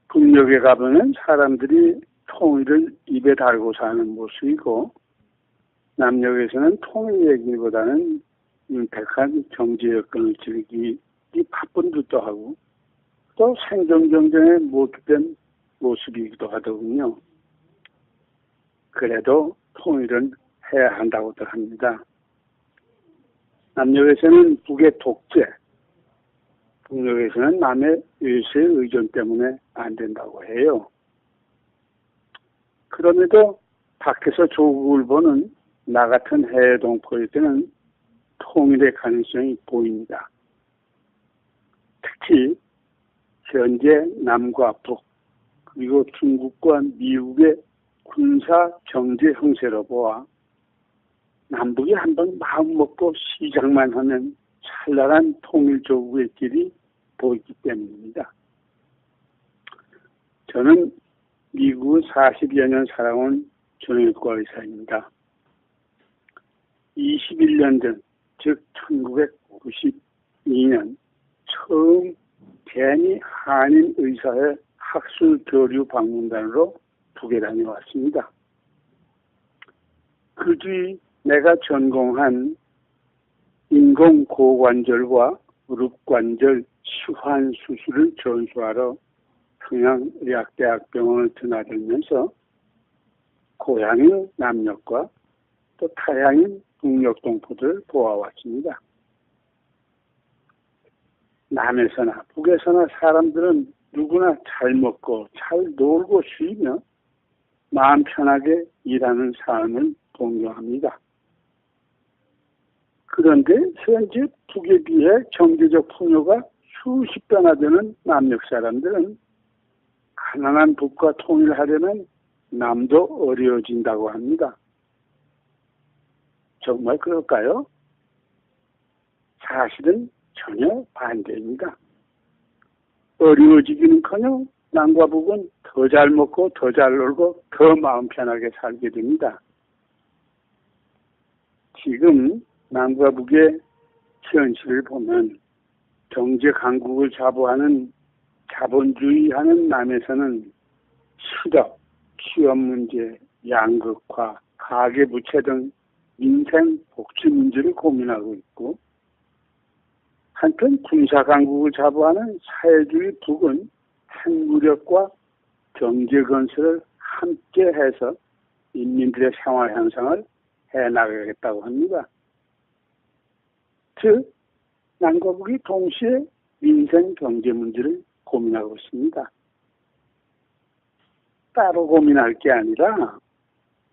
북녘에 가보면 사람들이 통일을 입에 달고 사는 모습이고, 남녘에서는 통일 얘기보다는 윤택한 경제 여건을 즐기기 바쁜 듯도 하고, 또 생존 경쟁에 몰두된 모습이기도 하더군요. 그래도 통일은 해야 한다고들 합니다. 남녘에서는 북의 독재, 북녘에서는 남의 외세 의존 때문에 안 된다고 해요. 그럼에도 밖에서 조국을 보는 나 같은 해외 동포에게는 통일의 가능성이 보입니다. 특히 현재 남과 북, 그리고 중국과 미국의 군사 경제 형세로 보아 남북이 한번 마음먹고 시작만 하면 찬란한 통일조국의 길이 보이기 때문입니다. 저는 미국을 40여 년 살아온 정형외과 의사입니다. 21년 전, 즉 1992년 처음 대미 한인 의사회 학술 교류 방문단으로 북에 다녀왔습니다. 그 뒤 내가 전공한 인공고관절과 무릎관절 시환 수술을 전수하러 평양의학대학병원을 드나들면서 고향인 남녘과 또 타향인 북녘 동포들을 보아왔습니다. 남에서나 북에서나 사람들은 누구나 잘 먹고 잘 놀고 쉬며 마음 편하게 일하는 삶을 동경합니다. 그런데 현재 북에 비해 경제적 풍요가 수십 배나 되는 남녘 사람들은 가난한 북과 통일하려면 남도 어려워진다고 합니다. 정말 그럴까요? 사실은 전혀 반대입니다. 어려워지기는커녕 남과 북은 더 잘 먹고 더 잘 놀고 더 마음 편하게 살게 됩니다. 지금 남과 북의 현실을 보면 경제 강국을 자부하는 자본주의하는 남에서는 실업, 취업 문제, 양극화, 가계부채 등 민생 복지 문제를 고민하고 있고, 한편 군사 강국을 자부하는 사회주의 북은 핵무력과 경제 건설을 함께 해서 인민들의 생활 향상을 해나가겠다고 합니다. 즉, 남과 북이 동시에 민생 경제 문제를 고민하고 있습니다. 따로 고민할 게 아니라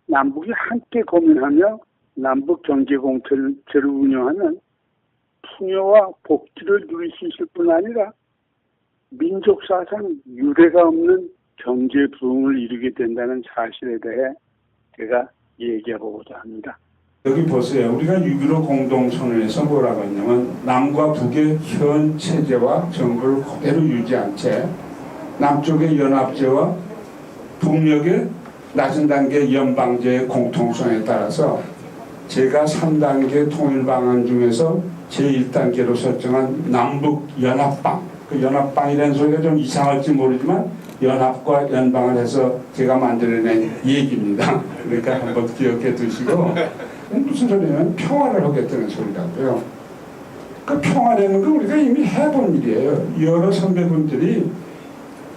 남북이 함께 고민하며 남북 경제 공동체를 운영하는 풍요와 복지를 누릴 수 있을 뿐 아니라 민족사상 유례가 없는 경제 부흥을 이루게 된다는 사실에 대해 제가 얘기해보고자 합니다. 여기 보세요. 우리가 6.15 공동선언에서 뭐라고 했냐면 남과 북의 현 체제와 정부를 그대로 유지한 채 남쪽의 연합제와 북녘의 낮은 단계 연방제의 공통성에 따라서 제가 3단계 통일 방안 중에서 제1단계로 설정한 남북 연합방, 그 연합방이라는 소리가 좀 이상할지 모르지만 연합과 연방을 해서 제가 만들어낸 얘기입니다. 그러니까 한번 기억해 두시고, 무슨 소리냐면 평화를 하겠다는 소리라고요. 그 평화라는 건 우리가 이미 해본 일이에요. 여러 선배분들이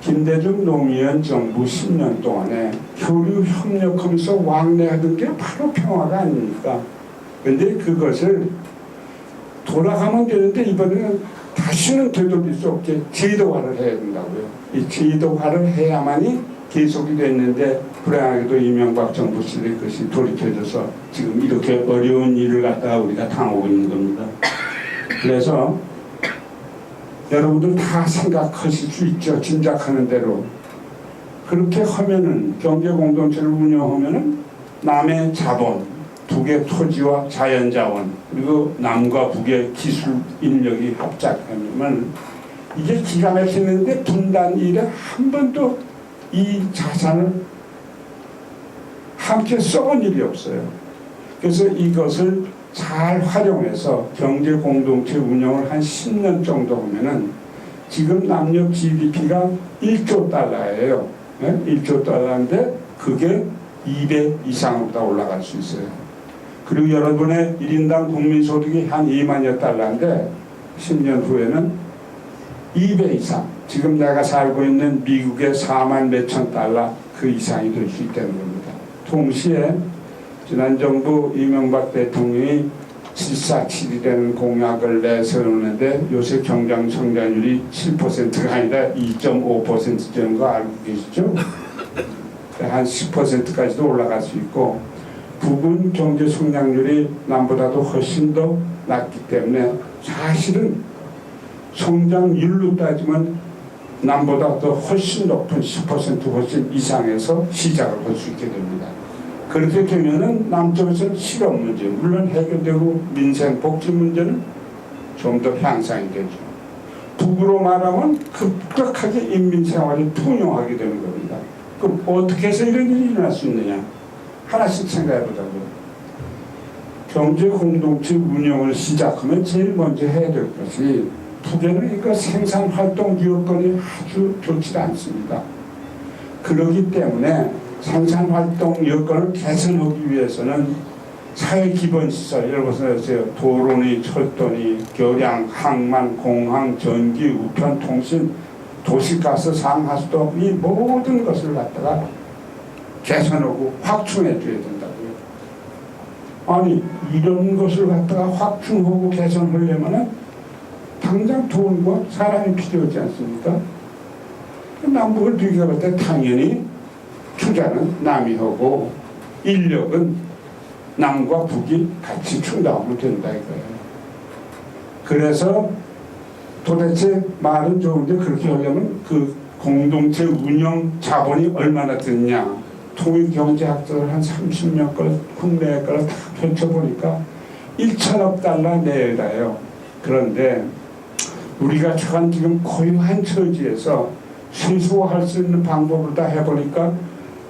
김대중 노무현 정부 10년 동안에 교류 협력하면서 왕래하던 게 바로 평화가 아닙니까? 그런데 그것을 돌아가면 되는데 이번에는 다시는 되돌릴 수 없게 제도화를 해야 된다고요. 이 제도화를 해야만이 계속이 됐는데 불행하게도 이명박 정부 시절에 그것이 돌이켜져서 지금 이렇게 어려운 일을 갖다가 우리가 당하고 있는 겁니다. 그래서 여러분들 다 생각하실 수 있죠. 짐작하는 대로. 그렇게 하면은 경제 공동체를 운영하면은 남의 자본, 북의 토지와 자연자원, 그리고 남과 북의 기술 인력이 합작하면 이게 기가 막히는데 분단 이래 한 번도 이 자산을 함께 써본 일이 없어요. 그래서 이것을 잘 활용해서 경제 공동체 운영을 한 10년 정도 하면은 지금 남녀 GDP가 1조 달러예요. 1조 달러인데 그게 2배 이상으로 올라갈 수 있어요. 그리고 여러분의 1인당 국민소득이 한 2만여 달러인데 10년 후에는 2배 이상, 지금 내가 살고 있는 미국의 4만 몇천 달러 그 이상이 될 수 있다는 겁니다. 동시에 지난 정부 이명박 대통령이 747이라는 공약을 내세우는데 요새 경장 성장률이 7%가 아니라 2.5% 되는 거 알고 계시죠? 한 10%까지도 올라갈 수 있고 북은 경제 성장률이 남보다도 훨씬 더 낮기 때문에 사실은 성장률로 따지면 남보다 더 훨씬 높은 10% 훨씬 이상에서 시작을 할 수 있게 됩니다. 그렇게 되면은 남쪽에서는 실업 문제, 물론 해결되고 민생 복지 문제는 좀 더 향상이 되죠. 북으로 말하면 급격하게 인민 생활이 풍요하게 되는 겁니다. 그럼 어떻게 해서 이런 일이 일어날 수 있느냐? 하나씩 생각해 보자고요. 경제 공동체 운영을 시작하면 제일 먼저 해야 될 것이 북에는 이거 생산 활동 여건이 아주 좋지 않습니다. 그렇기 때문에 생산 활동 여건을 개선하기 위해서는 사회 기본 시설, 예를 들어서 도로니, 철도니, 교량, 항만, 공항, 전기, 우편, 통신, 도시가스, 상하수도 이 모든 것을 갖다가 개선하고 확충해 줘야 된다고요. 아니 이런 것을 갖다가 확충하고 개선하려면은 당장 돈과 사람이 필요하지 않습니까? 남북을 비교할 때 당연히 투자는 남이 하고 인력은 남과 북이 같이 충당하면 된다 이거예요. 그래서 도대체 말은 좋은데 그렇게 하려면 그 공동체 운영 자본이 얼마나 드냐, 통일경제학자들 한 30년 걸 국내 걸 다 펼쳐보니까 1천억 달러 내외다요. 그런데 우리가 처한 지금 고유한 처지에서 순수화할 수 있는 방법을 다 해보니까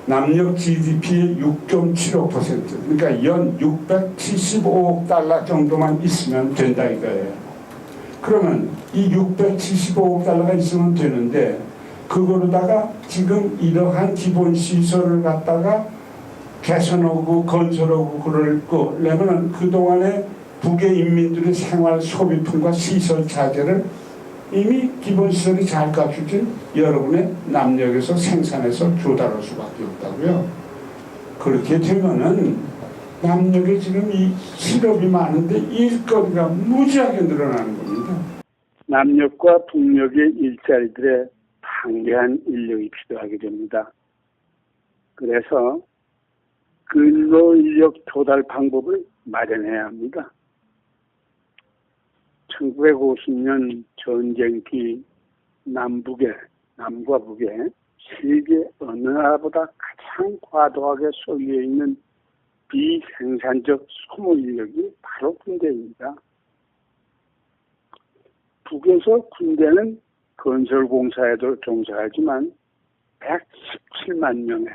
남녀 GDP의 6.75% 그러니까 연 675억 달러 정도만 있으면 된다 이거예요. 그러면 이 675억 달러가 있으면 되는데 그거로다가 지금 이러한 기본 시설을 갖다가 개선하고 건설하고 그러려면 그동안에 북의 인민들의 생활 소비품과 시설 자재를 이미 기본시설이 잘 갖추진 여러분의 남력에서 생산해서 조달할 수밖에 없다고요. 그렇게 되면은 남력에 지금 이 실업이 많은데 일거리가 무지하게 늘어나는 겁니다. 남력과 북력의 일자리들의 방대한 인력이 필요하게 됩니다. 그래서 근로 인력 조달 방법을 마련해야 합니다. 1950년 전쟁 뒤 남과 북에 세계 어느 나라보다 가장 과도하게 쏠려 있는 비생산적 소모 인력이 바로 군대입니다. 북에서 군대는 건설공사에도 종사하지만 117만 명에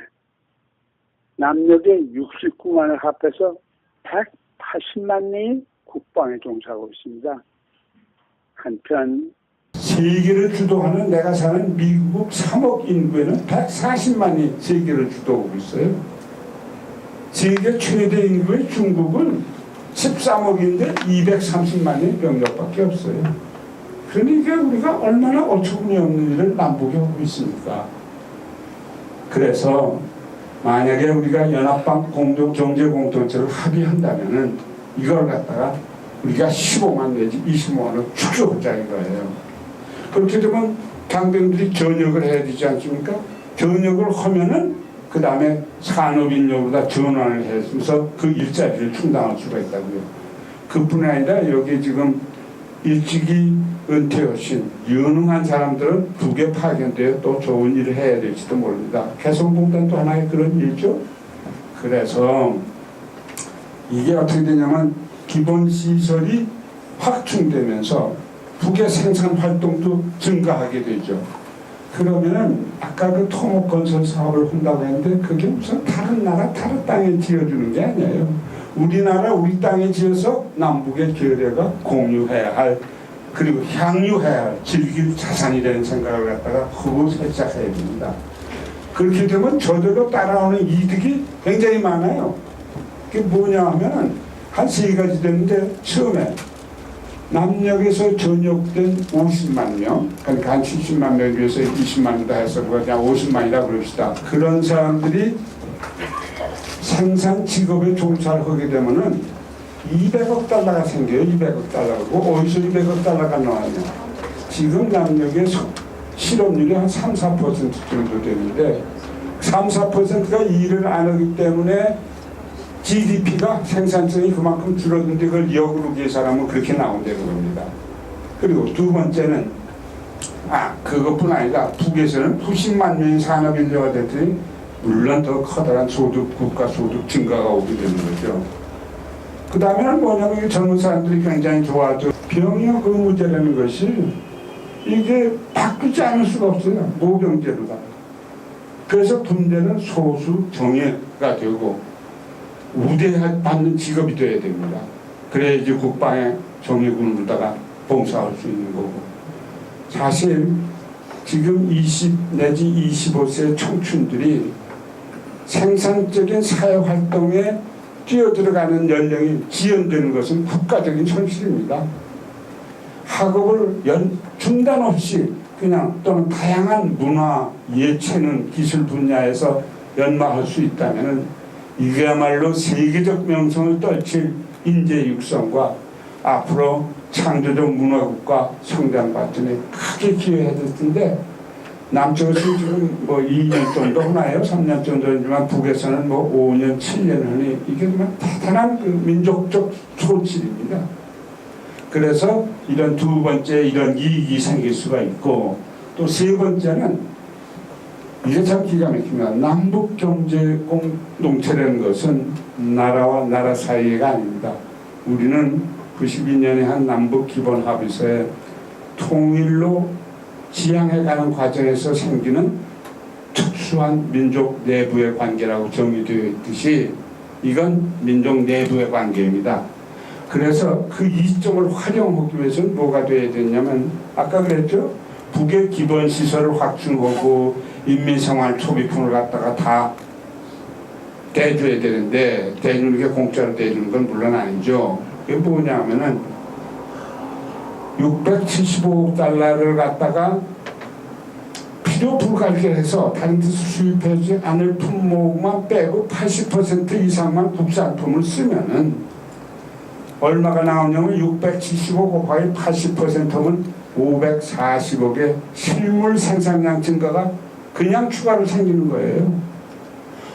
남력의 69만을 합해서 180만 명이 국방에 종사하고 있습니다. 한편 세계를 주도하는 내가 사는 미국 3억 인구에는 140만이 세계를 주도하고 있어요. 세계 최대 인구의 중국은 13억인데 230만의 병력밖에 없어요. 그러니까 우리가 얼마나 어처구니 없는 일을 남북에 하고 있습니까? 그래서 만약에 우리가 연합방 경제 공동체를 합의한다면은 이걸 갖다가 우리가 15만 내지 25만을 축소하자 이거예요. 그렇게 되면 강병들이 전역을 해야 되지 않습니까? 전역을 하면은 그 다음에 산업인력으로 전환을 해서 그 일자리를 충당할 수가 있다고요. 그뿐 아니라 여기 지금 일찍이 은퇴하신 유능한 사람들은 북에 파견되어 또 좋은 일을 해야 될지도 모릅니다. 개성공단도 하나의 그런 일이죠. 그래서 이게 어떻게 되냐면 기본시설이 확충되면서 북의 생산 활동도 증가하게 되죠. 그러면은 아까 그 토목건설 사업을 한다고 했는데 그게 무슨 다른 나라 다른 땅에 지어주는 게 아니에요. 우리나라 우리 땅에 지어서 남북의 교류가 공유해야 할 그리고 향유해야 할 즐길 자산이라는 생각을 갖다가 하고 시작해야 됩니다. 그렇게 되면 저절로 따라오는 이득이 굉장히 많아요. 그게 뭐냐 하면은 한 세 가지 되는데 처음에 남녘에서 전역된 50만 명, 그러니까 한 70만 명에 비해서 20만 명다 해서 그냥 50만이라 그럽시다. 그런 사람들이 생산 직업에 종사하게 되면은 200억 달러가 생겨요. 200억 달러고 어디서 200억 달러가 나왔냐? 지금 남녘의 실업률이 한 3, 4% 정도 되는데 3, 4%가 일을 안 하기 때문에 GDP가 생산성이 그만큼 줄었는데 그걸 역으로 계산하면 그렇게 나온다는 겁니다. 그리고 두 번째는 그것뿐 아니라 북에서는 90만 명의 산업인재가 됐더니 물론 더 커다란 국가 소득 증가가 오게 되는 거죠. 그 다음에는 뭐냐면 젊은 사람들이 굉장히 좋아하죠. 병역 의무제라는 것이 이게 바꾸지 않을 수가 없어요. 모병제로다. 그래서 군대는 소수 정예가 되고 우대받는 직업이 되어야 됩니다. 그래야지 국방의 정예군으로다가 봉사할 수 있는 거고. 사실 지금 20 내지 25세 청춘들이 생산적인 사회활동에 뛰어들어가는 연령이 지연되는 것은 국가적인 현실입니다. 학업을 중단 없이 그냥 또는 다양한 문화, 예체능, 기술 분야에서 연마할 수 있다면 이게야말로 세계적 명성을 떨칠 인재 육성과 앞으로 창조적 문화국가 성장 발전에 크게 기여해야 될 텐데 남쪽에서 지금 뭐 2년 정도 하나요? 3년 정도 하지만 북에서는 뭐 5년, 7년 하니 이게 정말 대단한 그 민족적 소질입니다. 그래서 이런 두 번째 이런 이익이 생길 수가 있고 또 세 번째는 이게 참 기가 막힙니다. 남북 경제 공동체라는 것은 나라와 나라 사이가 아닙니다. 우리는 92년에 한 남북 기본 합의서에 통일로 지향해가는 과정에서 생기는 특수한 민족 내부의 관계라고 정의되어 있듯이 이건 민족 내부의 관계입니다. 그래서 그 이점을 활용하기 위해서는 뭐가 돼야 되냐면 아까 그랬죠? 북의 기본 시설을 확충하고 인민생활 소비품을 갖다가 다 대줘야 되는데 대주는 게 공짜로 대주는 건 물론 아니죠. 이게 뭐냐 하면은 675억 달러를 갖다가 필요 불가결해서 다른 데서 수입하지 않을 품목만 빼고 80% 이상만 국산품을 쓰면은 얼마가 나오냐면 675억 곱하기 80%면 540억의 실물 생산량 증가가 그냥 추가로 생기는 거예요.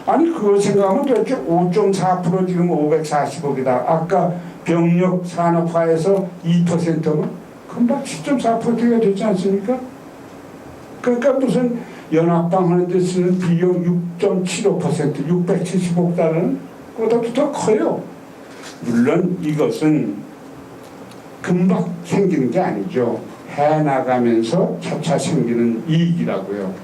아니 그거 생각하면 도대체 5.4% 지금 540억이다. 아까 병력 산업화에서 2%면 금방 7.4%가 되지 않습니까? 그러니까 무슨 연합방 하는 데 쓰는 비용 6.75% 675억 달러는 그보다도 더 커요. 물론 이것은 금방 생기는 게 아니죠. 해나가면서 차차 생기는 이익이라고요.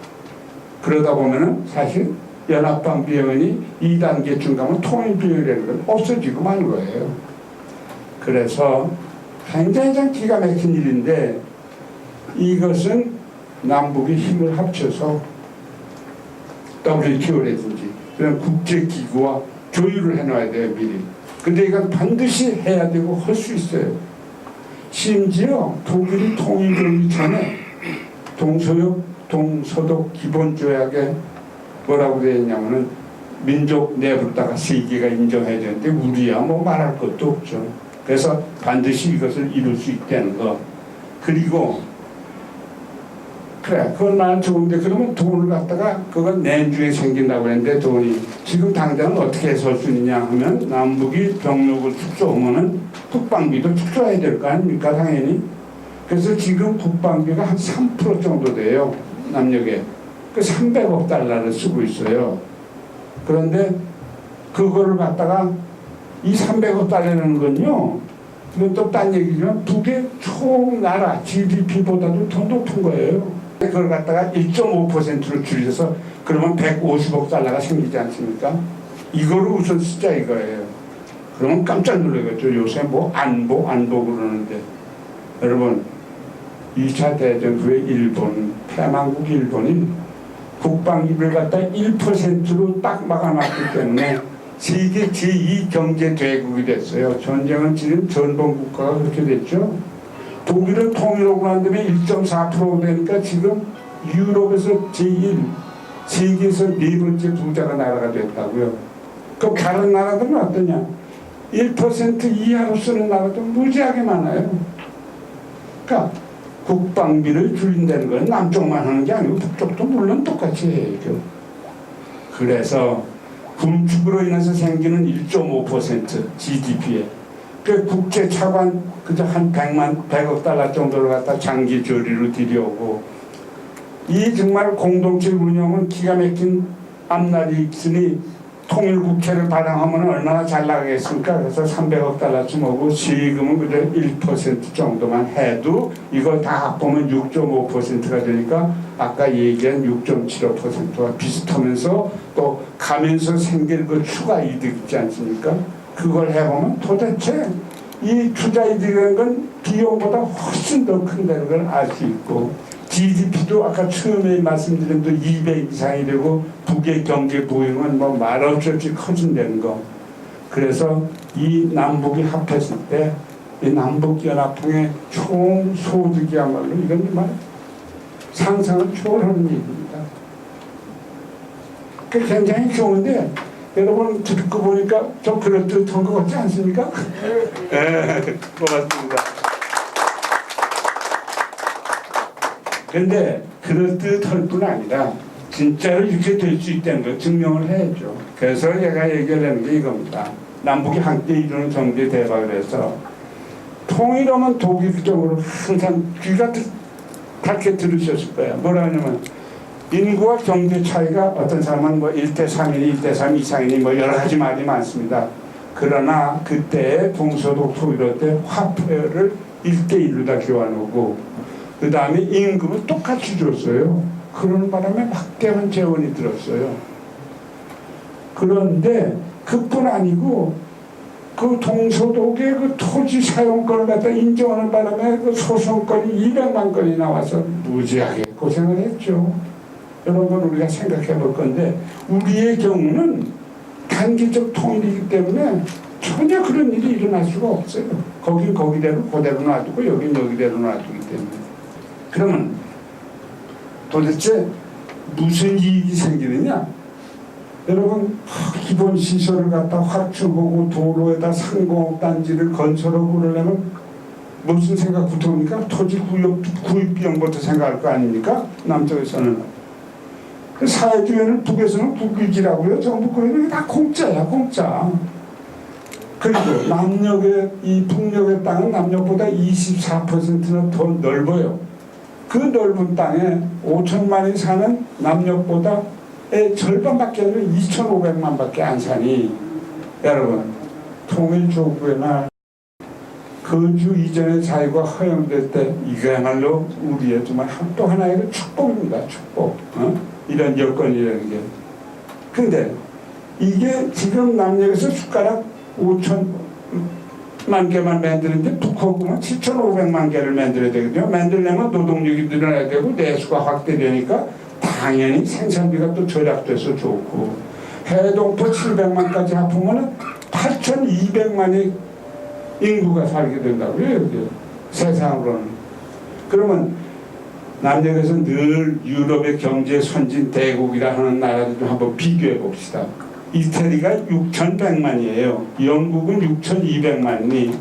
그러다 보면은 사실 연합방 비용이 2단계 증가하면 통일 비용이라는 건 없어지고 마는 거예요. 그래서 굉장히 기가 막힌 일인데 이것은 남북이 힘을 합쳐서 WTO라든지 그런 국제기구와 조율을 해놔야 돼요, 미리. 근데 이건 반드시 해야 되고 할 수 있어요. 심지어 독일이 통일되기 전에 동서독 기본조약에 뭐라고 되어 있냐면은 민족 내부다가 세계가 인정해야 되는데 우리야 뭐 말할 것도 없죠. 그래서 반드시 이것을 이룰 수 있다는 거. 그리고 그래 그건 난 좋은데 그러면 돈을 갖다가 그건 내주에 생긴다고 했는데 돈이 지금 당장은 어떻게 해서 할 수 있느냐 하면 남북이 병력을 축소하면은 국방비도 축소해야 될 거 아닙니까 당연히. 그래서 지금 국방비가 한 3% 정도 돼요 남녘에. 그 300억 달러를 쓰고 있어요. 그런데 그거를 갖다가 이 300억 달러라는 건요 이건 또 딴 얘기지만 북의 총 나라 GDP보다도 더 높은 거예요. 그걸 갖다가 1.5%로 줄여서 그러면 150억 달러가 생기지 않습니까? 이거를 우선 쓰자 이거예요. 그러면 깜짝 놀라겠죠. 요새 뭐 안보 그러는데. 여러분 2차 대전 후에 일본, 패망국 일본이 국방비를 갖다 1%로 딱 막아놨기 때문에 세계 제2 경제 대국이 됐어요. 전쟁은 지금 전범 국가가 그렇게 됐죠. 독일은 통일하고 난 다음에 1.4% 되니까 지금 유럽에서 제1, 세계에서 네 번째 부자가 나라가 됐다고요. 그럼 다른 나라들은 어떠냐? 1% 이하로 쓰는 나라도 무지하게 많아요. 그러니까 국방비를 줄인다는 건 남쪽만 하는 게 아니고 북쪽도 물론 똑같이 해야죠. 그래서 군축으로 인해서 생기는 1.5% GDP에 그 국제 차관 그저 한 100억 달러 정도를 갖다 장기 조리로 들여오고 이 정말 공동체 운영은 기가 막힌 앞날이 있으니 통일국회를 발행하면 얼마나 잘 나가겠습니까? 그래서 300억 달러쯤 오고 세금은 그저 1% 정도만 해도 이거 다 합보면 6.5%가 되니까 아까 얘기한 6.75%와 비슷하면서 또 가면서 생길 그 추가 이득 있지 않습니까? 그걸 해보면 도대체 이 투자 이득이라는 건 비용보다 훨씬 더 큰다는 걸 알 수 있고 GDP도 아까 처음에 말씀드린 또 200 이상이 되고 북의 경제 부흥은 뭐 말할 수 없이 커진다는 거. 그래서 이 남북이 합했을 때 이 남북연합통의 총 소득이야말로 이건 정말 상상을 초월하는 얘기입니다. 그 굉장히 좋은데 여러분 듣고 보니까 좀 그럴듯한 것 같지 않습니까? 네, 고맙습니다. 그런데 그럴듯할 뿐 아니라 진짜로 이렇게 될 수 있다는 걸 증명을 해야죠. 그래서 제가 얘기하려는 게 이겁니다. 남북이 함께 이루는 경제 대박을 해서 통일하면 독일적으로 항상 귀가 닳게 들으셨을 거예요. 뭐라 하냐면 인구와 경제 차이가 어떤 사람은 뭐 1대3이니 1대3 이상이니 뭐 여러 가지 말이 많습니다. 그러나 그때 동서독 통일할 때 화폐를 1대1로 다 교환하고 그 다음에 임금을 똑같이 줬어요. 그런 바람에 막대한 재원이 들었어요. 그런데 그뿐 아니고 그 동서독의 그 토지 사용권을 갖다 인정하는 바람에 그 소송권이 200만 건이 나와서 무지하게 고생을 했죠. 이런 건 우리가 생각해 볼 건데 우리의 경우는 단기적 통일이기 때문에 전혀 그런 일이 일어날 수가 없어요. 거긴 거기대로 그대로 놔두고 여긴 여기대로 놔두기 때문에. 그러면 도대체 무슨 이익이 생기느냐? 여러분 기본 시설을 갖다 확충하고 도로에다 상공단지를 건설하고 그러려면 무슨 생각부터 옵니까? 토지 구입 비용부터 생각할 거 아닙니까? 남쪽에서는. 사회주의는 북에서는 북위지라고요. 전부 그러면 다 공짜야 공짜. 그리고 남녘의 이 북녘의 땅은 남녘보다 24%는 더 넓어요. 그 넓은 땅에 5천만이 사는 남녘보다 절반밖에 아니라 2,500만밖에 안 사니 여러분 통일조국에나 거주 이전의 자유가 허용될 때 이거야말로 우리의 정말 또 하나의 축복입니다. 축복. 이런 여건이라는 게. 근데 이게 지금 남녘에서 숟가락 5천만 개만 만드는데 북한은 7,500만 개를 만들어야 되거든요. 만들려면 노동력이 늘어나야 되고 내수가 확대되니까 당연히 생산비가 또 절약돼서 좋고 해동포 700만까지 합하면 8,200만의 인구가 살게 된다고요. 여기 세상으로는. 그러면 남녘에서 늘 유럽의 경제 선진 대국이라 하는 나라들 좀 한번 비교해 봅시다. 이태리가 6,100만이에요. 영국은 6,200만이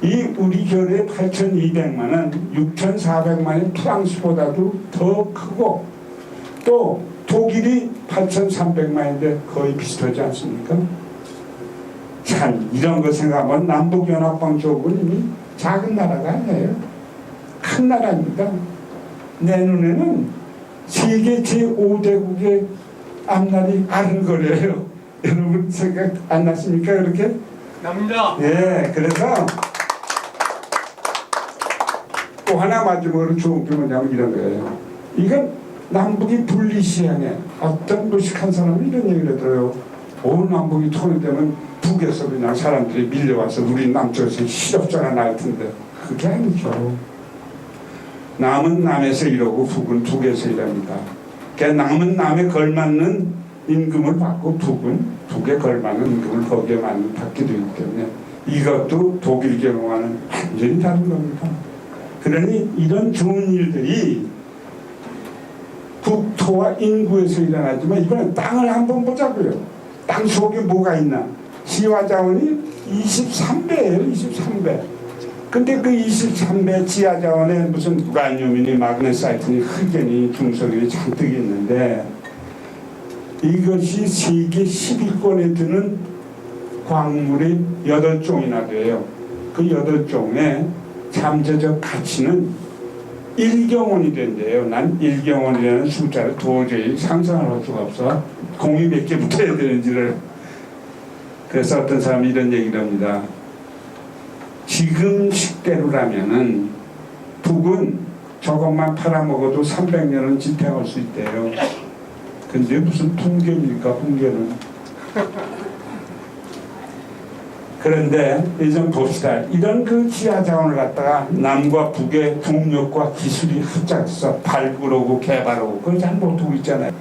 이 우리 결의 8,200만은 6,400만이 프랑스보다도 더 크고 또 독일이 8,300만인데 거의 비슷하지 않습니까? 참 이런 거 생각하면 남북연합방 쪽은 이미 작은 나라가 아니에요. 큰 나라입니다. 내 눈에는 세계 제5대국의 앞날이 아른거려요. 여러분 생각 안 나십니까? 그렇게? 납니다. 예, 그래서 또 하나 마지막으로 좋은 게 뭐냐면 이런 거예요. 이건 남북이 분리시행해. 어떤 무식한 사람이 이런 얘기를 들어요. 온 남북이 통일되면 북에서 그냥 사람들이 밀려와서 우리 남쪽에서 실업자가 날 텐데 그게 아니죠. 남은 남에서 이러고 북은 북에서 이랍니다. 그러니까 남은 남에 걸맞는 임금을 받고 북은 북에 걸맞는 임금을 거기에 맞는 받게 되기 때문에 이것도 독일 경우와는 완전히 다른 겁니다. 그러니 이런 좋은 일들이 국토와 인구에서 일어나지만 이번엔 땅을 한번 보자고요. 땅 속에 뭐가 있나. 지하자원이 23배예요. 23배. 근데 그 23배 지하자원에 무슨 우라늄이니 마그네사이트니 흑연이 중성이 잔뜩 있는데 이것이 세계 10위권에 드는 광물이 8종이나 돼요. 그 8종의 잠재적 가치는 1경원이 된대요. 난 1경원이라는 숫자를 도저히 상상을 할 수가 없어. 공이 몇 개 붙어야 되는지를. 그래서 어떤 사람이 이런 얘기를 합니다. 지금 식대로라면은 북은 저것만 팔아먹어도 300년은 지탱할 수 있대요. 근데 무슨 붕괴입니까, 붕괴는. 그런데 이제 봅시다. 이런 그 지하자원을 갖다가 남과 북의 동력과 기술이 합작해서 발굴하고 개발하고 그걸 잘 못하고 있잖아요.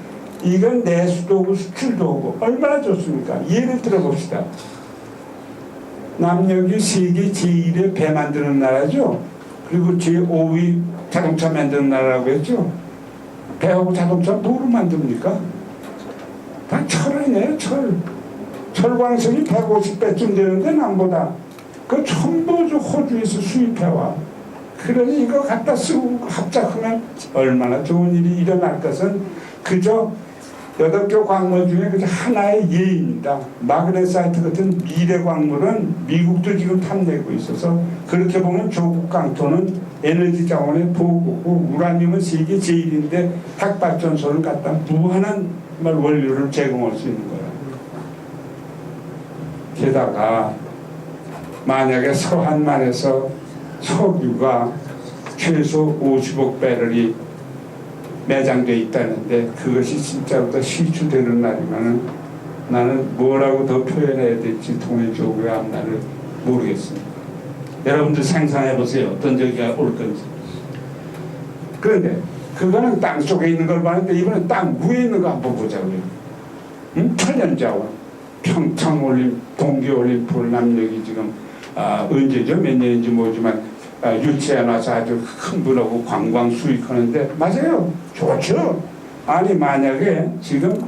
이건 내수도 오고 수출도 오고 얼마나 좋습니까? 예를 들어봅시다. 남녘이 세계 제1의 배 만드는 나라죠. 그리고 제5위 자동차 만드는 나라라고 했죠. 배하고 자동차 뭐로 만듭니까? 다 철 아니에요, 철. 철광석이 150배쯤 되는데 남보다 그 전부 호주에서 수입해와. 그러니 이거 갖다 쓰고 합작하면 얼마나 좋은 일이 일어날 것은 그저 8개 광물 중에 그저 하나의 예입니다. 마그네사이트 같은 미래 광물은 미국도 지금 탐내고 있어서 그렇게 보면 조국 강토는 에너지 자원의 보고고 우라늄은 세계 제1인데 핵발전소를 갖다 무한한 원료를 제공할 수 있는 거예요. 게다가 만약에 서한만에서 석유가 최소 50억 배럴이 매장되어 있다는데 그것이 진짜로 더 실추되는 날이면 나는 뭐라고 더 표현해야 될지 통일교구의 앞날을 모르겠습니다. 여러분들 상상해 보세요. 어떤 적이 올 건지. 그런데 그거는 땅 속에 있는 걸 봤는데 이번엔 땅 위에 있는 거 한번 보자고요. 천연자원. 평창올림, 동계올림픽 남녘이 지금 언제죠? 몇 년인지 모르지만 유치해놔서 아주 흥분하고 관광 수익하는데 맞아요. 좋죠. 아니 만약에 지금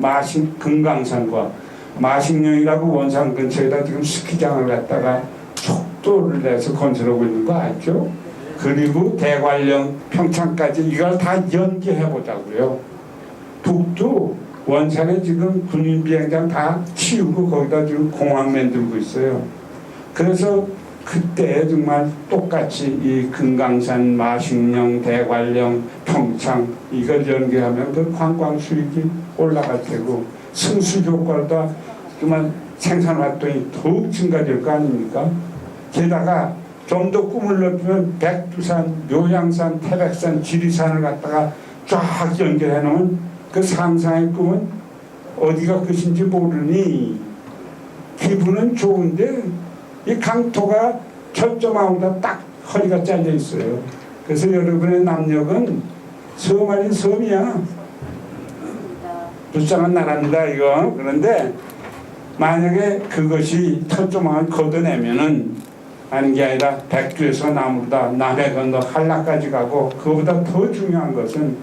금강산과 마식령이라고 원산 근처에다 지금 스키장을 갖다가 속도를 내서 건설하고 있는 거 알죠? 그리고 대관령 평창까지 이걸 다 연계해보자고요. 북도 원산에 지금 군인비행장 다 치우고 거기다 지금 공항 만들고 있어요. 그래서 그때 정말 똑같이 이 금강산, 마식령, 대관령, 평창 이걸 연계하면 그 관광 수익이 올라갈 테고 승수 효과도 정말 생산 활동이 더욱 증가될 거 아닙니까? 게다가 좀 더 꿈을 넓히면 백두산, 묘양산, 태백산, 지리산을 갖다가 쫙 연결해 놓으면 그 상상의 꿈은 어디가 끝인지 모르니 기분은 좋은데 이 강토가 철조망보다 딱 허리가 잘려 있어요. 그래서 여러분의 남녘은 섬 아닌 섬이야. 불쌍한 나라입니다 이거. 그런데 만약에 그것이 철조망을 걷어내면은 하는 게 아니라 백두에서 나무보다 남해 건너 한라까지 가고 그거보다 더 중요한 것은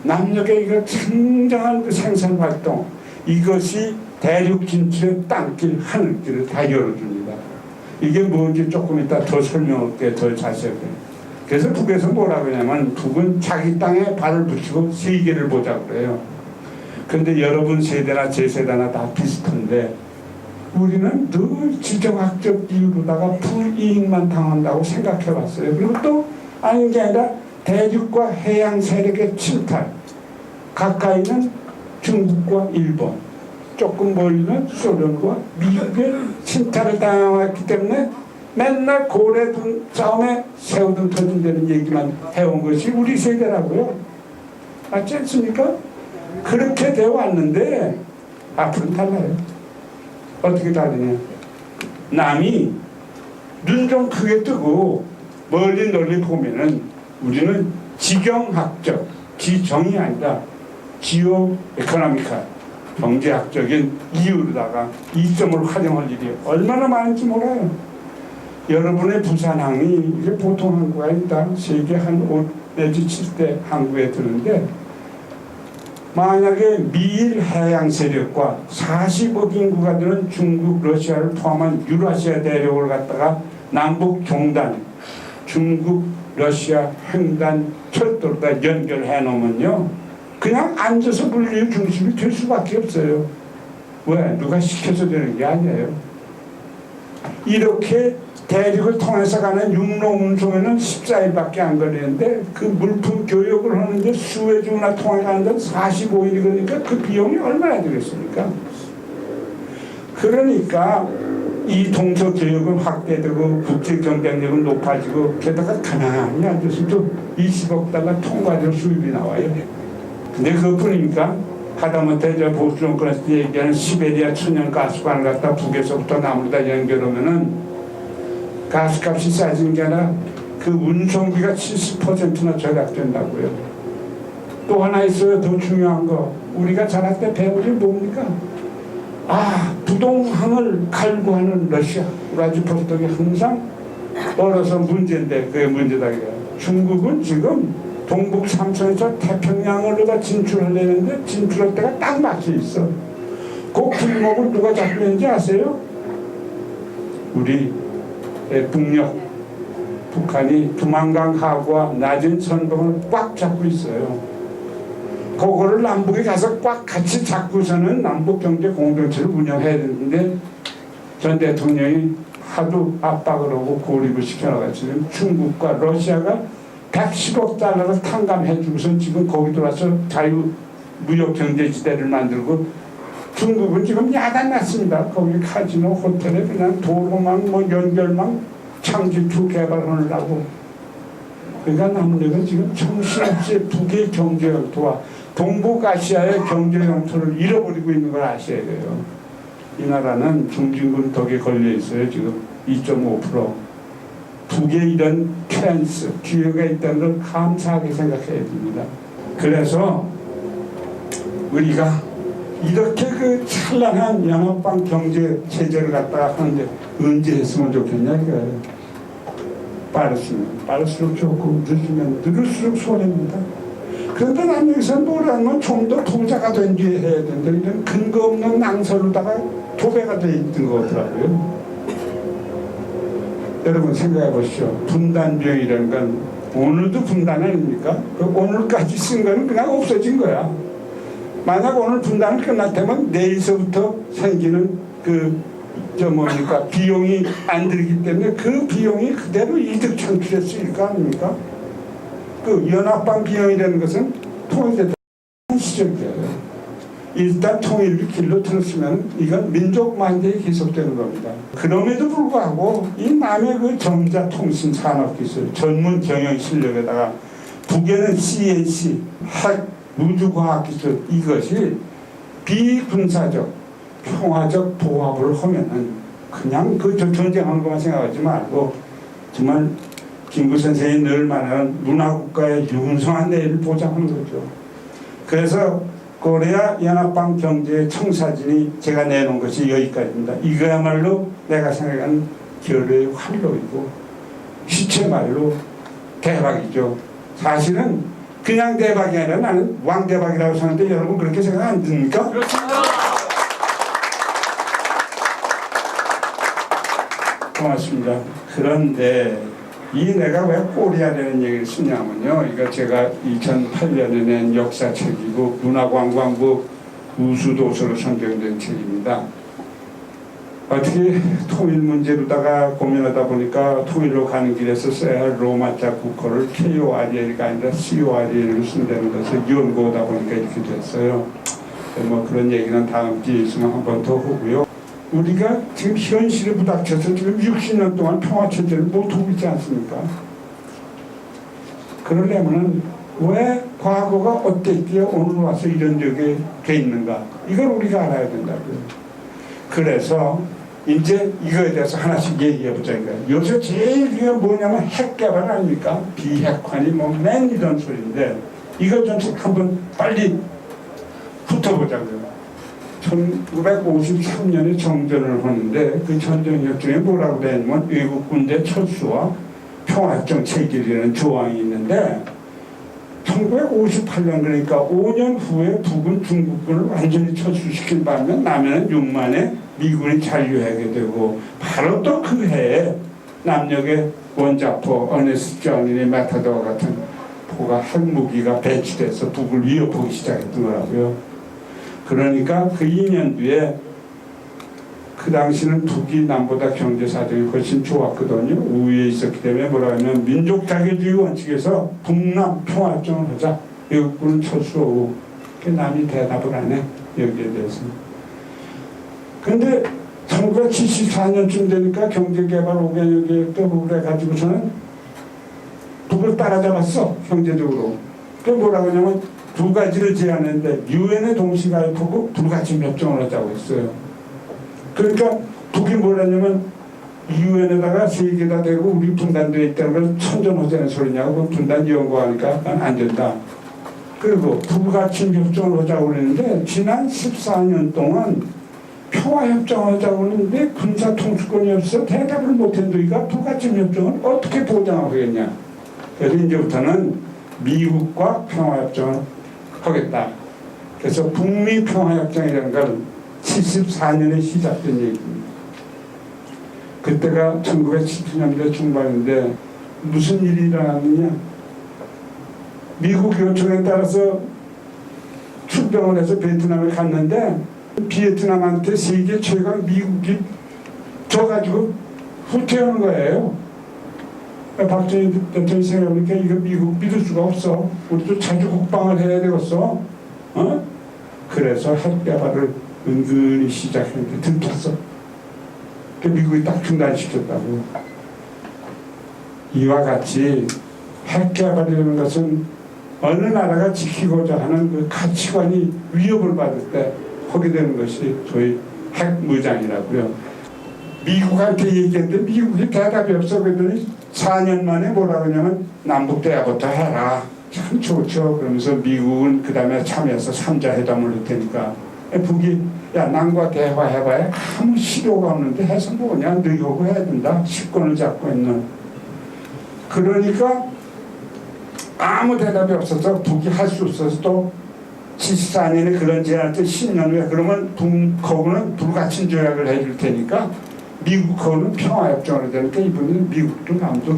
남녘의 이거 굉장한 그 생산 활동 이것이 대륙 진출의 땅길 하늘길을 다 열어줍니다. 이게 뭔지 조금 이따 더 설명할게요. 더 자세하게. 그래서 북에서 뭐라고 하냐면 북은 자기 땅에 발을 붙이고 세계를 보자고 그래요. 그런데 여러분 세대나 제 세대나 다 비슷한데 우리는 늘 지정학적 이유로다가 불이익만 당한다고 생각해 왔어요. 그리고 또 아닌 게 아니라 대륙과 해양 세력의 침탈, 가까이는 중국과 일본, 조금 멀리는 소련과 미국의 침탈을 당했기 때문에 맨날 고래등 싸움에 새우등 터진다는 얘기만 해온 것이 우리 세대라고요. 맞지 않습니까? 그렇게 되어 왔는데 앞으로는 달라요. 어떻게 다르냐? 남이 눈 좀 크게 뜨고 멀리 널리 보면은 우리는 지경학적, 지정이 아니라 지오 에코노미카, 경제학적인 이유로다가 이점을 활용할 일이 얼마나 많은지 몰라요. 여러분의 부산항이 이게 보통 항구가 아니다. 세계 한 5 내지 7대 항구에 드는데, 만약에 미일 해양 세력과 40억 인구가 되는 중국, 러시아를 포함한 유라시아 대륙을 갖다가 남북 종단, 중국, 러시아 횡단 철도로다 연결해 놓으면요, 그냥 앉아서 물리의 중심이 될 수밖에 없어요. 왜? 누가 시켜서 되는 게 아니에요. 이렇게 대륙을 통해서 가는 육로 운송에는 14일밖에 안 걸리는데, 그 물품 교역을 하는데 수에즈운하 통해 가는 데는 45일이 걸리니까 그 비용이 얼마나 되겠습니까? 그러니까 이 동서 교역은 확대되고 국제 경쟁력은 높아지고, 게다가 가만히 앉아서 또 20억 달러 통과적 수입이 나와요. 근데 그것뿐입니까? 하다못해 저 보수 정권에서 얘기하는 시베리아 천연 가스관을 갖다 북에서부터 남으로다 연결하면은 가스값이 싸지는 게 아니라 그 운송비가 70%나 절약된다고요. 또 하나 있어요. 더 중요한 거. 우리가 자랄 때 배운 게 뭡니까? 부동항을 갈구하는 러시아, 우라지포스톡이 항상 얼어서 문제인데, 그게 문제다. 중국은 지금 동북 삼선에서 태평양으로 다 진출하려는데 진출할 때가 딱 막혀 있어. 그 길목을 누가 잡고 있는지 아세요? 우리 북녘, 북한이 두만강 하구와 낮은 선봉을 꽉 잡고 있어요. 그거를 남북이 가서 꽉 같이 잡고서는 남북 경제 공동체를 운영해야 되는데, 전 대통령이 하도 압박을 하고 고립을 시켜놔가지고 중국과 러시아가 110억 달러를 탕감해 주고서 지금 거기 들어와서 자유무역경제지대를 만들고, 중국은 지금 야단났습니다. 거기 카지노 호텔에 그냥 도로망 연결망 창지투 개발하려고. 그러니까 남녀는 지금 정신없이 북의 경제 영토와 동북아시아의 경제 영토를 잃어버리고 있는 걸 아셔야 돼요. 이 나라는 중진군 덕에 걸려 있어요. 지금 2.5%. 북에 이런 찬스, 기회가 있다는 걸 감사하게 생각해야 됩니다. 그래서 우리가 이렇게 그 찬란한 연합방 경제 체제를 갖다가 하는데 언제 했으면 좋겠냐 이거예요. 빠를수록 좋고 늦으면 늦을수록 손해입니다. 그런데 난 여기서 뭐라면 좀 더 부자가 된 뒤에 해야 된다. 이런 근거 없는 낭설로다가 도배가 돼 있던 거더라고요. 여러분 생각해 보시죠. 분단 비용이라는 건 오늘도 분단 아닙니까? 그 오늘까지 쓴 거는 그냥 없어진 거야. 만약 오늘 분단을 끝났다면 내일서부터 생기는 비용이 안 들기 때문에 그 비용이 그대로 이득 창출에 쓰일 거 아닙니까? 그 연합방 비용이라는 것은 통일됐던 시절이에요. 일단 통일을 길로 들었으면 이건 민족 만대에 계속되는 겁니다. 그럼에도 불구하고 이 남의 그 전자통신 산업기술 전문 경영 실력에다가 북에는 CNC 핵 우주과학기술, 이것이 비군사적 평화적 보합을 하면은 그냥 그 전쟁하는 것만 생각하지 말고 정말 김구 선생이 늘 말하는 문화국가의 융성한 내일을 보장하는 거죠. 그래서 코리아 연합방 경제 청사진이 제가 내놓은 것이 여기까지입니다. 이거야말로 내가 생각하는 결의 활로이고 시체말로 대박이죠. 사실은 그냥 대박이 아니라 나는 왕대박이라고 생각하는데 여러분 그렇게 생각 안 듭니까? 그렇습니다. 고맙습니다. 그런데 이 내가 왜 꼬리야라는 얘기를 쓰냐면요. 이거 제가 2008년에 낸 역사책이고 문화관광부 우수도서로 선정된 책입니다. 어떻게 통일 문제로다가 고민하다 보니까 통일로 가는 길에서 써야 할 로마자 국어를 KORL가 아니라 CORL을 쓴다는 것을 연구하다 보니까 이렇게 됐어요. 뭐 그런 얘기는 다음 기회에 있으면 한 번 더 하고요. 우리가 지금 현실에 부닥쳐서 지금 60년 동안 평화체제를 못하고 있지 않습니까? 그러려면 왜 과거가 어땠기에 오늘 와서 이런 적이 돼 있는가? 이걸 우리가 알아야 된다고요. 그래서 이제 이거에 대해서 하나씩 얘기해 보자 이거예요. 요새 제일 중요한 뭐냐면 핵 개발 아닙니까? 비핵화니 맨 이런 소리인데 이거 좀 한번 빨리 붙어보자고요. 1953년에 정전을 하는데 그 전전협정에 뭐라고 되어 있냐면 외국 군대 철수와 평화협정 체결이라는 조항이 있는데 1958년 그러니까 5년 후에 북은 중국군을 완전히 철수시킨 반면 남해는 6만에 미군이 잔류하게 되고 바로 또 그 해에 남녘의 원자포, 어네스트 정인의 메타도와 같은 포가 핵무기가 배치돼서 북을 위협하기 시작했던 거라고요. 그러니까 그 2년 뒤에 그 당시는 북이 남보다 경제 사정이 훨씬 좋았거든요. 우위에 있었기 때문에 뭐라 하면 민족 자결주의 원칙에서 북남 평화협정을 하자. 외국군은 철수하고 남이 대답을 안 해. 여기에 대해서. 근데 1974년쯤 되니까 경제개발 5개년 계획도 그래가지고서는 북을 따라잡았어. 경제적으로. 그 뭐라고 하냐면 두 가지를 제안했는데 유엔에 동시 가입하고 불가침 협정을 하자고 했어요. 그러니까 북이 뭐라냐면 유엔에다가 세 개가 되고 우리 분단되어 있다는 걸 천전호전의 소리냐고 분단 연구하니까 안 된다. 그리고 불가침 협정을 하자고 그랬는데 지난 14년 동안 평화협정을 하자고 했는데 군사통수권이 없어 대답을 못했으니까 불가침 협정을 어떻게 보장하겠냐. 그래서 이제부터는 미국과 평화협정을 하겠다. 그래서 북미 평화협정이라는 건 74년에 시작된 얘기입니다. 그때가 1970년대 중반인데 무슨 일이 일어났느냐. 미국 요청에 따라서 출병을 해서 베트남에 갔는데 베트남한테 세계 최강 미국이 져가지고 후퇴하는 거예요. 박정희 대통령이 생각해보니까 이거 미국 믿을 수가 없어. 우리도 자주 국방을 해야 되겠어. 그래서 핵개발을 은근히 시작했는데 들켰어. 그 미국이 딱 중단시켰다고. 이와 같이 핵개발이라는 것은 어느 나라가 지키고자 하는 그 가치관이 위협을 받을 때 하게 되는 것이 소위 핵무장이라고요. 미국한테 얘기했는데 미국이 대답이 없어. 그랬더니 4년 만에 뭐라고 하냐면 남북대화부터 해라. 참 좋죠. 그러면서 미국은 그 다음에 참여해서 3자 회담을 할 테니까 북이 야 남과 대화해봐야 아무 실효가 없는데 해서 뭐냐 너희하고 해야 된다. 식권을 잡고 있는. 그러니까 아무 대답이 없어서 북이 할 수 없어서 또 74년에 그런 제안할 때 10년 후에 그러면 북하고는 불가침 조약을 해줄 테니까 미국하고는 평화협정을 되니까 이분은 미국도 아무도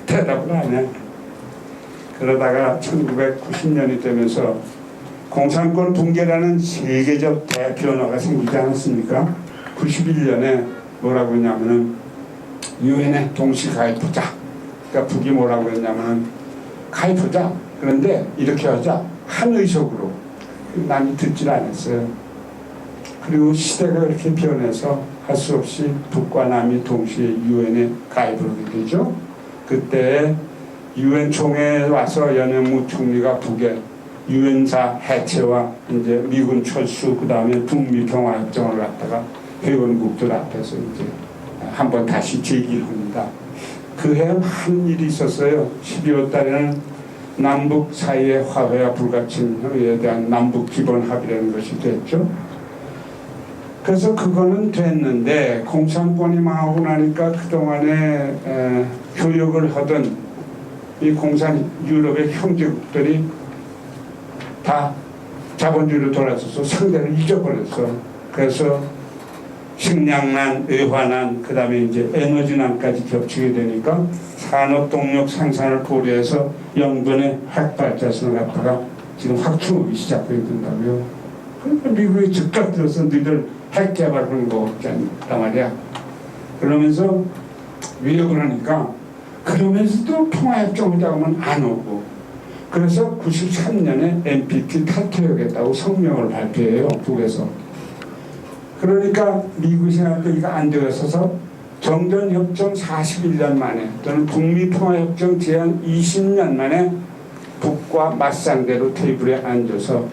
대답을 안 해. 그러다가 1990년이 되면서 공산권 붕괴라는 세계적 대변화가 생기지 않았습니까? 91년에 뭐라고 했냐면은 유엔에 동시 가입하자. 그러니까 북이 뭐라고 했냐면은 가입하자. 그런데 이렇게 하자. 한 의석으로. 남이 듣질 않았어요. 그리고 시대가 그렇게 변해서 할 수 없이 북과 남이 동시에 유엔에 가입을 하게 되죠. 그때 유엔 총회에 와서 연해무 총리가 북에 유엔사 해체와 이제 미군 철수 그 다음에 북미 평화협정을 갖다가 회원국들 앞에서 이제 한번 다시 제기합니다. 그해 많은 일이 있었어요. 12월 달에는 남북 사이의 화해와 불가침에 대한 남북 기본 합의라는 것이 됐죠. 그래서 그거는 됐는데 공산권이 망하고 나니까 그동안에 교역을 하던 이 공산 유럽의 형제국들이 다 자본주의로 돌아서서 상대를 잊어버렸어. 그래서 식량난, 의화난, 그 다음에 이제 에너지난까지 겹치게 되니까 산업동력 생산을 고려해서 영변의 핵발전소를 갖다가 지금 확충하기 시작하게 된다고요. 그러니까 미국이 즉각 들어서 너희들 핵 개발하는 거 없지 않다 말이야. 그러면서 위협을 하니까 그러면서도 평화협정을 잡으면 안 오고 그래서 93년에 NPT 탈퇴하겠다고 성명을 발표해요. 북에서. 그러니까 미국이 생각할 때 이거 안 되어서 정전협정 41년 만에 또는 북미 평화협정 제한 20년 만에 북과 맞상대로 테이블에 앉아서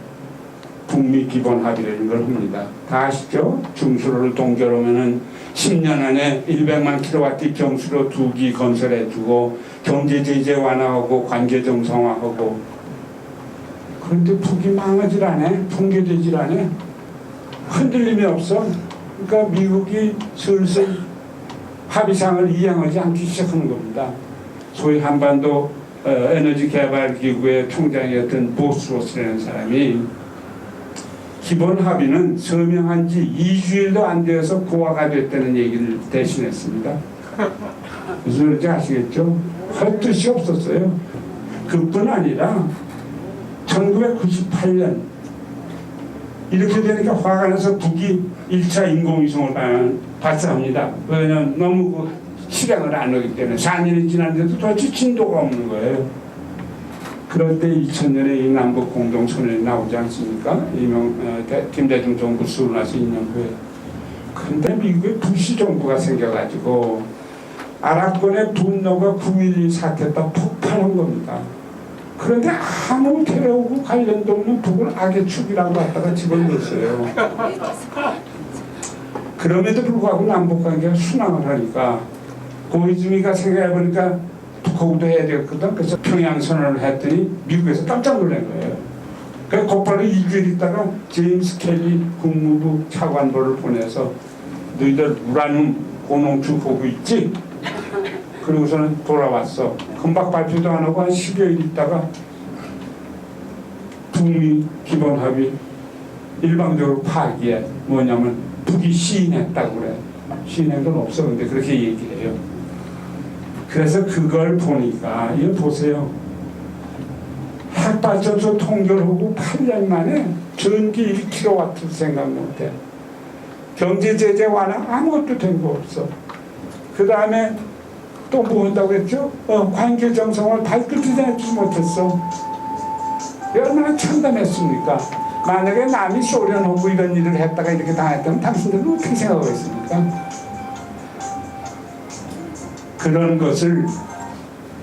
북미 기본 합의라는 걸 합니다. 다 아시죠? 중수로를 동결하면은 10년 안에 100만 킬로와트 경수로 2기 건설해주고 경제 제재 완화하고 관계 정상화하고. 그런데 북이 망하질 않아. 붕괴되질 않아. 흔들림이 없어. 그러니까 미국이 슬슬 합의상을 이행하지 않기 시작하는 겁니다. 소위 한반도 에너지 개발 기구의 총장이었던 보스로스라는 사람이 기본 합의는 서명한 지 2주일도 안 되어서 고화가 됐다는 얘기를 대신했습니다. 무슨 말인지 아시겠죠? 할 뜻이 없었어요. 그뿐 아니라 1998년 이렇게 되니까 화가 나서 북이 1차 인공위성을 발사합니다. 왜냐하면 너무 실행을 안 하기 때문에 4년이 지났는데도 도대체 진도가 없는 거예요. 그럴 때 2000년에 이 남북 공동선언이 나오지 않습니까? 김대중 정부 수로 나서 2년 후에. 그런데 미국의 부시 정부가 생겨가지고 아랍권의 분노가 9.12 사태 때 폭발한 겁니다. 그런데 아무 테러하고 관련도 없는 북을 악의 축이라고 갖다가 집어넣었어요. 그럼에도 불구하고 남북관계가 순항을 하니까 고이즈미가 생각해보니까 북하고도 해야 되거든. 그래서 평양선언을 했더니 미국에서 깜짝 놀란 거예요. 그래서 곧바로 2주일 있다가 제임스 켈리 국무부 차관보를 보내서 너희들 우라늄 고농축 보고 있지? 그리고서는 돌아왔어. 금방 발표도 안 하고 한 10여일 있다가 북미 기본 합의 일방적으로 파기에 뭐냐면 북이 시인했다고 그래. 시인한 건 없어. 근데 그렇게 얘기해요. 그래서 그걸 보니까 이거 보세요. 핵발전소 통결하고 8년 만에 전기 1kW 생각 못해. 경제 제재 완화 아무것도 된 거 없어. 그 다음에 또 뭐 한다고 했죠? 관계 정상을 발끝에 내주지 못했어. 얼마나 참담했습니까? 만약에 남이 소련하고 이런 일을 했다가 이렇게 당했다면 당신들은 어떻게 생각하고 있습니까? 그런 것을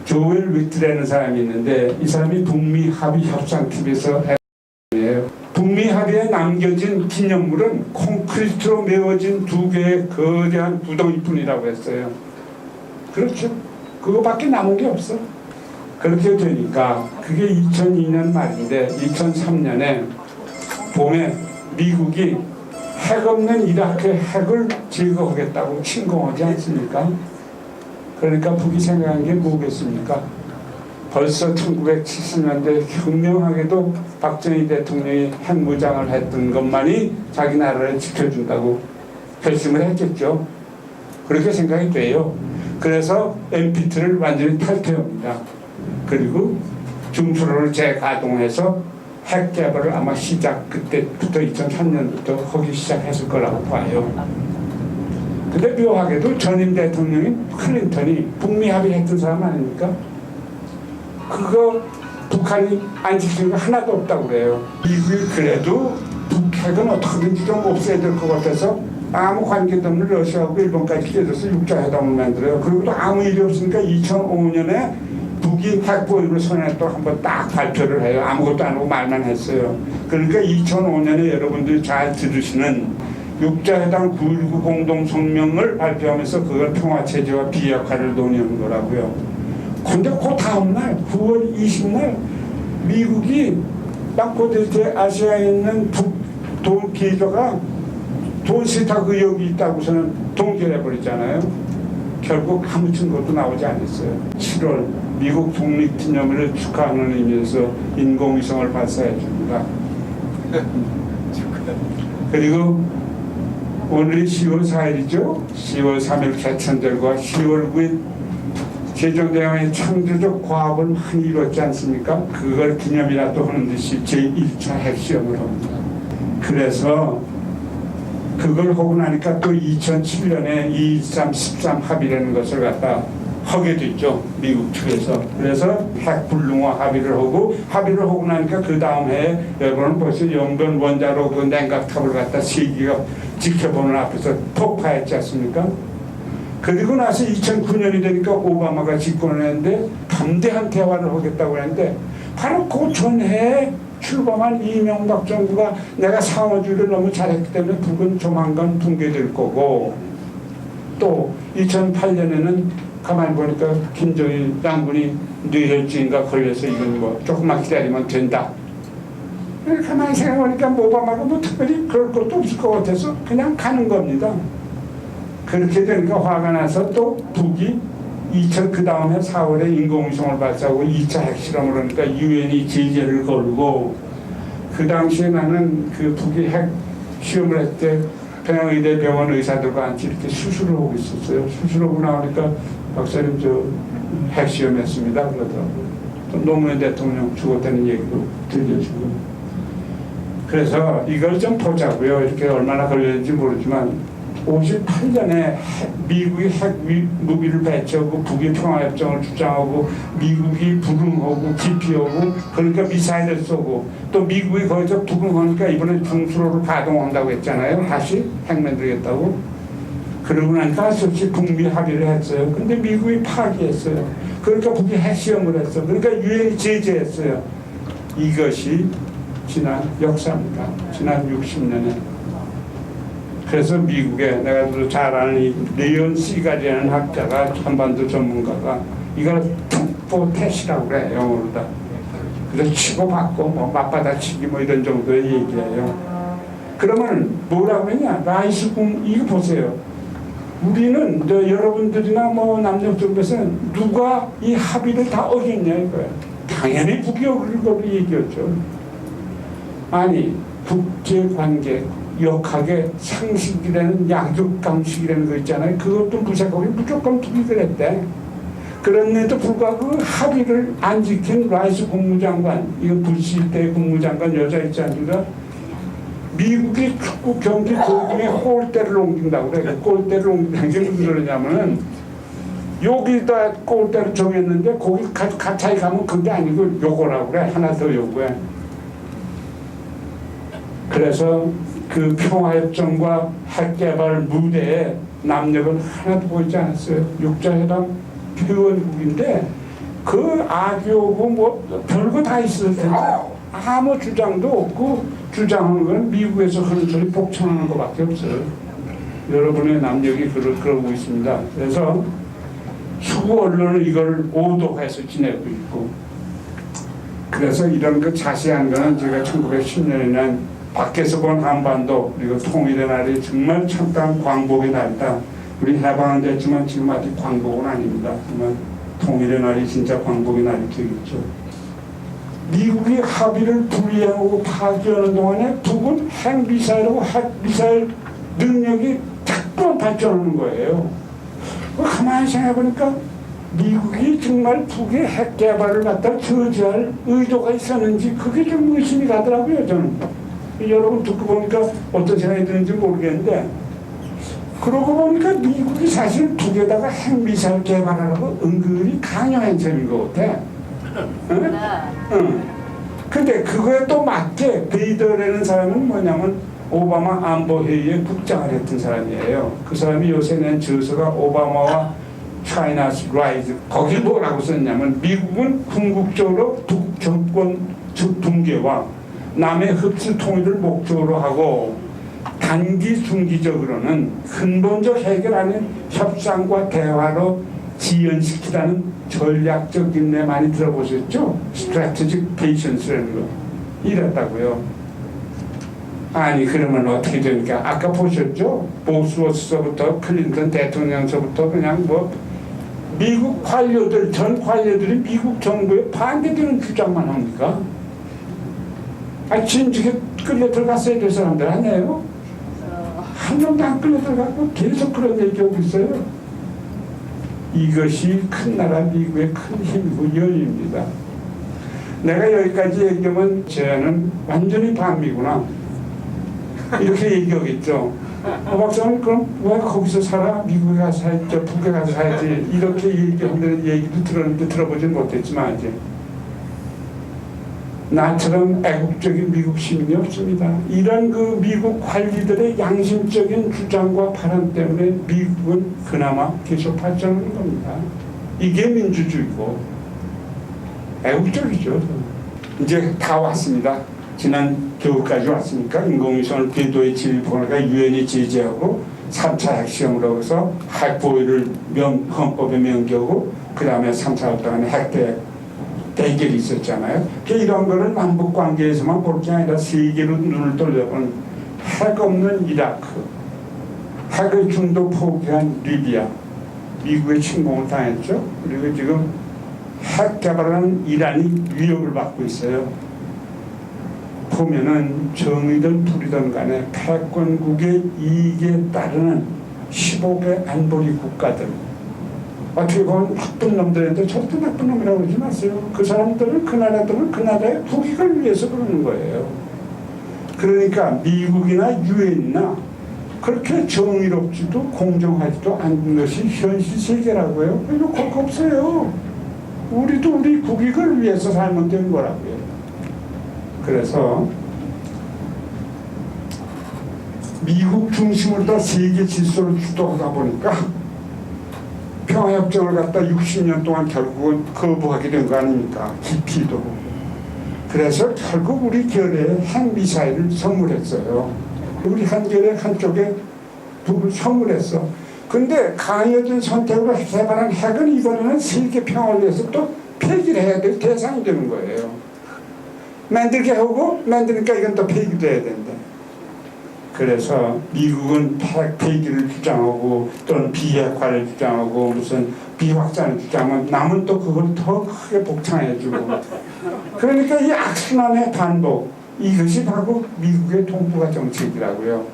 조엘 위트라는 사람이 있는데 이 사람이 북미 합의 협상팀에서 해요. 북미 합의에 남겨진 기념물은 콘크리트로 메워진 2개의 거대한 구덩이뿐이라고 했어요. 그렇죠. 그거밖에 남은 게 없어. 그렇게 되니까 그게 2002년 말인데 2003년에 봄에 미국이 핵 없는 이라크의 핵을 제거하겠다고 침공하지 않습니까? 그러니까 북이 생각한 게 뭐겠습니까? 벌써 1970년대 현명하게도 박정희 대통령이 핵무장을 했던 것만이 자기 나라를 지켜준다고 결심을 했겠죠. 그렇게 생각이 돼요. 그래서 NPT를 완전히 탈퇴합니다. 그리고 중수로를 재가동해서 핵 개발을 아마 그때부터 2003년부터 하기 시작했을 거라고 봐요. 근데 묘하게도 전임 대통령인 클린턴이 북미 합의했던 사람 아닙니까? 그거 북한이 안 지키는 거 하나도 없다고 그래요. 미국이 그래도 북핵은 어떻게든지 좀 없애야 될 것 같아서 아무 관계도 없는 러시아하고 일본까지 끼어들어서 육자회담을 만들어요. 그리고 또 아무 일이 없으니까 2005년에 북이 핵보유를 선언했다고 한번 딱 발표를 해요. 아무것도 안 하고 말만 했어요. 그러니까 2005년에 여러분들이 잘 들으시는 육자회담 9.19 공동성명을 발표하면서 그걸 평화체제와 비핵화를 논의한 거라고요. 근데 그 다음날 9월 20날 미국이 땅코데이트 아시아에 있는 북돈 기조가 돈 세탁 의혹이 있다고서는 동결해버리잖아요. 결국 아무 증거도 나오지 않았어요. 7월 미국 독립기념일을 축하하는 의미에서 인공위성을 발사해 줍니다. 그리고 오늘이 10월 4일이죠. 10월 3일 개천절과 10월 9일 세종대왕의 창조적 과업을 많이 이뤘지 않습니까? 그걸 기념이라도 하는 듯이 제1차 핵시험을 합니다. 그래서 그걸 하고 나니까 또 2007년에 2.13 합의라는 것을 갖다 하게 됐죠. 미국 측에서. 그래서 핵불능화 합의를 하고 나니까 그 다음 해에 여러분은 벌써 영변 원자로 그 냉각탑을 갖다 세계가 지켜보는 앞에서 폭파했지 않습니까? 그리고 나서 2009년이 되니까 오바마가 집권을 했는데 담대한 대화를 하겠다고 했는데 바로 그 전해에 출범한 이명박 정부가 내가 상호주의를 너무 잘했기 때문에 북은 조만간 붕괴될 거고, 또 2008년에는 가만히 보니까 김정일 장군이 뇌혈증인가 걸려서 이건 뭐 조금만 기다리면 된다. 가만히 생각해보니까 오바마가 뭐 특별히 그럴 것도 없을 것 같아서 그냥 가는 겁니다. 그렇게 되니까 화가 나서 또 북이 그 다음에 4월에 인공위성을 발사하고 2차 핵실험을 하니까 유엔이 제재를 걸고, 그 당시에 나는 그 북이 핵 시험을 할 때 평양의대 병원 의사들과 같이 이렇게 수술을 하고 있었어요. 수술하고 나오니까 박사님 저 핵 시험했습니다 그러더라고요. 또 노무현 대통령 죽었다는 얘기도 들려주고. 그래서 이걸 좀 보자고요. 이렇게 얼마나 걸렸는지 모르지만 58년에 미국이 핵 무기를 배치하고 북이 평화협정을 주장하고 미국이 부흥하고 기피하고 그러니까 미사일을 쏘고 또 미국이 거기서 부흥하니까 이번에 중수로를 가동한다고 했잖아요. 다시 핵 만들겠다고. 그러고 나니까 솔직히 북미 합의를 했어요. 근데 미국이 파기했어요. 그러니까 북이 핵시험을 했어. 그러니까 유엔이 제재했어요. 이것이 지난 역사입니다. 지난 60년에. 그래서 미국에 내가 잘 아는 이 레온 시가리라는 학자가 한반도 전문가가 이걸 툭포텟이라고 그래, 영어로다. 그래서 치고받고 뭐 맞받아치기 뭐 이런 정도의 얘기예요. 그러면 뭐라고 했냐? 라이스궁 이거 보세요. 우리는 여러분들이나 뭐 남녀 쪽에서는 누가 이 합의를 다 어겼냐 이거야. 당연히 북이 어길 거로 얘기했죠. 아니 국제관계 역학의 상식이라는 양극강식이라는 거 있잖아요. 그것도 무색하게 무조건 북이 그랬대. 그런데도 불구하고 그 합의를 안 지킨 라이스 국무장관, 이거 부시 때 국무장관 여자 있지 않습니까? 미국이 축구 경기 도중에 골대를 옮긴다고 그래. 골대를 옮긴다는 게 무슨 소리냐면은 여기다 골대를 정했는데 거기 가차이 가면 그게 아니고 요거라고 그래. 하나 더 요구해. 그래서 그 평화협정과 핵개발 무대에 남녀는 하나도 보이지 않았어요. 육자회담 회원국인데 그 악요고 뭐 별거 다 있을 텐데 아무 주장도 없고 주장하는 건 미국에서 그런 소리 복창하는 것밖에 없어요. 여러분의 남력이 그러고 있습니다. 그래서 수구 언론은 이걸 오도해서 지내고 있고, 그래서 이런 거 자세한 거는 제가 1910년에는 밖에서 본 한반도 그리고 통일의 날이 정말 참다운 광복의 날이다. 우리 해방은 됐지만 지금 아직 광복은 아닙니다. 하지만 통일의 날이 진짜 광복의 날이 되겠죠. 미국이 합의를 불이하고 파기하는 동안에 북은 핵미사일하고 핵미사일 능력이 자꾸만 발전하는 거예요. 가만히 생각해보니까 미국이 정말 북의 핵 개발을 갖다 저지할 의도가 있었는지 그게 좀 의심이 가더라고요. 저는 여러분 듣고 보니까 어떤 생각이 드는지 모르겠는데, 그러고 보니까 미국이 사실 북에다가 핵미사일 개발하라고 은근히 강요한 셈인 것 같아. 응? 응. 근데 그거에 또 맞게 베이더라는 사람은 뭐냐면 오바마 안보회의에 국장을 했던 사람이에요. 그 사람이 요새 낸 저서가 오바마와 China's Rise. 거기 뭐라고 썼냐면 미국은 궁극적으로 북 정권 붕괴와 남의 흡수 통일을 목적으로 하고 단기 중기적으로는 근본적 해결하는 협상과 대화로 지연시키라는 전략적 인내 많이 들어보셨죠? Strategic Patience라는 거 이랬다고요. 아니 그러면 어떻게 되니까 아까 보셨죠? 보스워스서부터 클린턴 대통령서부터 그냥 뭐 미국 관료들 전 관료들이 미국 정부에 반대되는 주장만 합니까? 아니 진즉에 끌려 들어갔어야 될 사람들 아니에요? 한 명도 안 끌려 들어갔고 계속 그런 얘기하고 있어요. 이것이 큰 나라 미국의 큰 힘이고 여유입니다. 내가 여기까지 얘기하면 쟤는 완전히 반미구나 이렇게 얘기하겠죠. 박사님 그럼 왜 거기서 살아? 미국에 가서 살지, 북에 가서 살지, 이렇게 얘기하는 얘기도 들었는데 들어보진 못했지만 이제 나처럼 애국적인 미국 시민이 없습니다. 이런 그 미국 관리들의 양심적인 주장과 발언 때문에 미국은 그나마 계속 발전하는 겁니다. 이게 민주주의고 애국적이죠. 이제 다 왔습니다. 지난 겨울까지 왔으니까 인공위성을 궤도에 진입하니까 유엔이 제재하고 3차 핵시험으로 해서 핵보유를 헌법에 명기하고 그 다음에 3, 4월 동안에 대결이 있었잖아요. 이런 거를 남북 관계에서만 볼 게 아니라 세계로 눈을 돌려본 핵 없는 이라크, 핵을 중도 포기한 리비아, 미국의 침공을 당했죠. 그리고 지금 핵 개발하는 이란이 위협을 받고 있어요. 보면은 정의든 불이든 간에 패권국의 이익에 따르는 15개 안보리 국가들, 어떻게 보면 나쁜 놈들인데 절대 나쁜 놈이라고 그러지 마세요. 그 사람들은 그 나라들은 그 나라의 국익을 위해서 그러는 거예요. 그러니까 미국이나 유엔이나 그렇게 정의롭지도 공정하지도 않은 것이 현실 세계라고요. 이거 거 없어요. 우리도 우리 국익을 위해서 살면 되는 거라고요. 그래서 미국 중심으로 다 세계 질서를 주도하다 보니까 평화협정을 갖다 60년 동안 결국은 거부하게 된 거 아닙니까? 기피도. 그래서 결국 우리 결에 핵미사일을 선물했어요. 우리 한결에 한쪽에 선물했어. 근데 강요된 선택으로 개발한 핵은 이번에는 세계 평화를 위해서 또 폐기를 해야 될 대상이 되는 거예요. 만들게 하고 만드니까 이건 또 폐기도 해야 된다. 그래서 미국은 핵 폐기를 주장하고 또는 비핵화를 주장하고 무슨 비확산을 주장하면 남은 또 그걸 더 크게 복창해주고 그러니까 이 악순환의 반복, 이것이 바로 미국의 동북아 정책이라고요.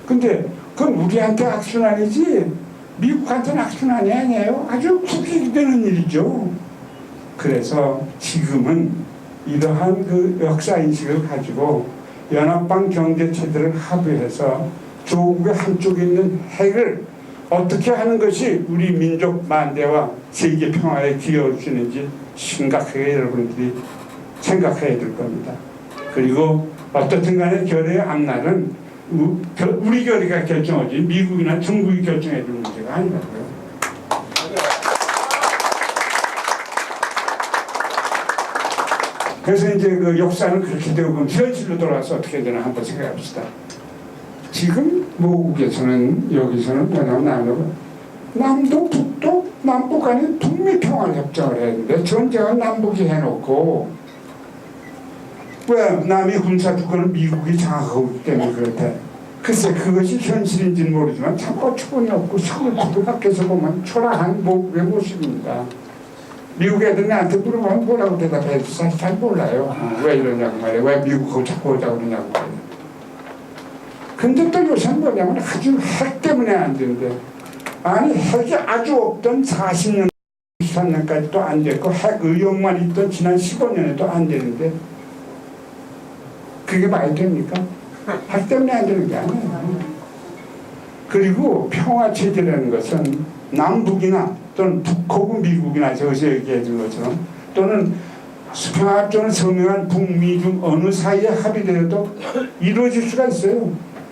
근데 그건 우리한테 악순환이지 미국한테는 악순환이 아니에요. 아주 국익이 되는 일이죠. 그래서 지금은 이러한 그 역사인식을 가지고 연합방 경제체제를 합의해서 조국의 한쪽에 있는 핵을 어떻게 하는 것이 우리 민족 만대와 세계 평화에 기여할 수 있는지 심각하게 여러분들이 생각해야 될 겁니다. 그리고 어떻든 간에 결의 앞날은 우리 결의가 결정하지 미국이나 중국이 결정해 줄 문제가 아니라고요. 그래서 이제 그 역사는 그렇게 되고 그럼 현실로 돌아와서 어떻게 되나 한번 생각해 봅시다. 지금 모국에서는 여기서는 뭐냐면 나누고 남도 북도 남북 간에 북미평화협정을 했는데 전쟁은 남북이 해놓고 왜 남이 군사주권을 미국이 장악하고 있기 때문에 그렇대. 글쎄 그것이 현실인지는 모르지만 참 어처구니 없고 서울 밖에서 보면 초라한 모국의 모습입니다. 미국 애들 나한테 물어보면 뭐라고 대답해야지 사실 잘 몰라요. 왜 이러냐고 말이에요. 왜 미국하고 자꾸 오자고 그러냐고 말이에요. 근데 또 요새는 뭐냐면 아주 핵 때문에 안 되는데 아니 핵이 아주 없던 40년 23년까지도 안 됐고 핵 의혹만 있던 지난 15년에도 안 되는데 그게 말이 됩니까? 핵 때문에 안 되는 게 아니에요. 그리고 평화체제라는 것은 남북이나 또는 북하고 미국이나 저기서 얘기해 준 것처럼 또는 평화협정을 서명한 북미 중 어느 사이에 합의되어도 이루어질 수가 있어요.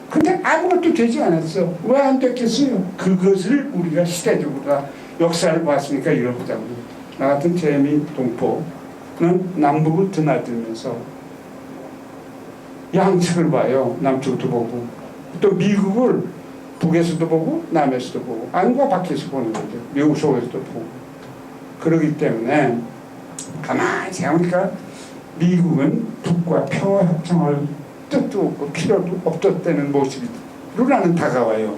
근데 아무것도 되지 않았어. 왜 안 됐겠어요? 그것을 우리가 시대적으로 역사를 봤으니까 이러보자고요. 나 같은 재미 동포는 남북을 드나들면서 양측을 봐요. 남쪽도 보고 또 미국을 북에서도 보고 남에서도 보고 안과 밖에서 보는 거죠. 미국 속에서도 보고 그러기 때문에 가만히 생각하니까 미국은 북과 평화협정을 뜻도 없고 필요도 없었다는 모습으로 나는 다가와요.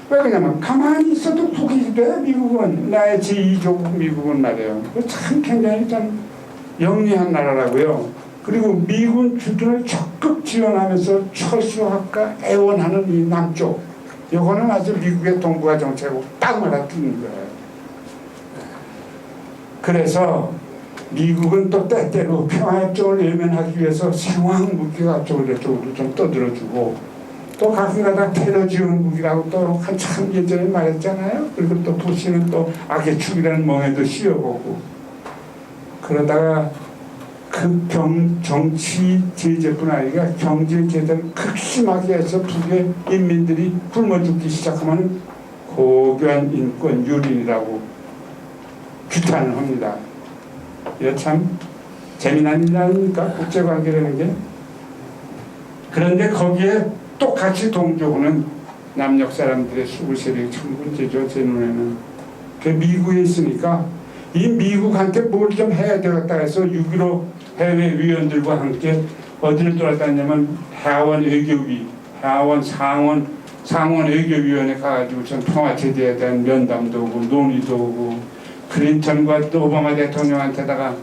왜 그러냐면 가만히 있어도 북이 돼. 미국은 나의 제2조국 미국은 말이에요. 참 굉장히 참 영리한 나라라고요. 그리고 미군 주둔을 적극 지원하면서 철수학과 애원하는 이 남쪽, 이거는 아주 미국의 동북아 정책하고 딱 맞아뜨는 거예요. 그래서 미국은 또 때때로 평화협정을 외면하기 위해서 생화학 무기가 저쪽으로 좀 떠들어주고 또 가끔가다 테러 지원 무기라고 또 한참 예전에 말했잖아요. 그리고 또 부시는 또 악의 축이라는 멍에도 씌워보고 그러다가 그 정치 제재뿐 아니라 경제 제재를 극심하게 해서 북의 인민들이 굶어 죽기 시작하면 고교한 인권 유린이라고 규탄을 합니다. 이거 참 재미난 일 아닙니까? 국제관계라는 게. 그런데 거기에 똑같이 동조하는 남녘 사람들의 수구 세력이 참 문제죠. 제 눈에는. 그 미국에 있으니까 이 미국한테 뭘 좀 해야 되겠다 해서 6.15 해외위원들과 함께 어디를 돌아다녔냐면 하원 외교위, 하원 상원 외교위원회 가가지고 전 평화체제에 대한 면담도 오고 논의도 오고 클린턴과 또 오바마 대통령한테다가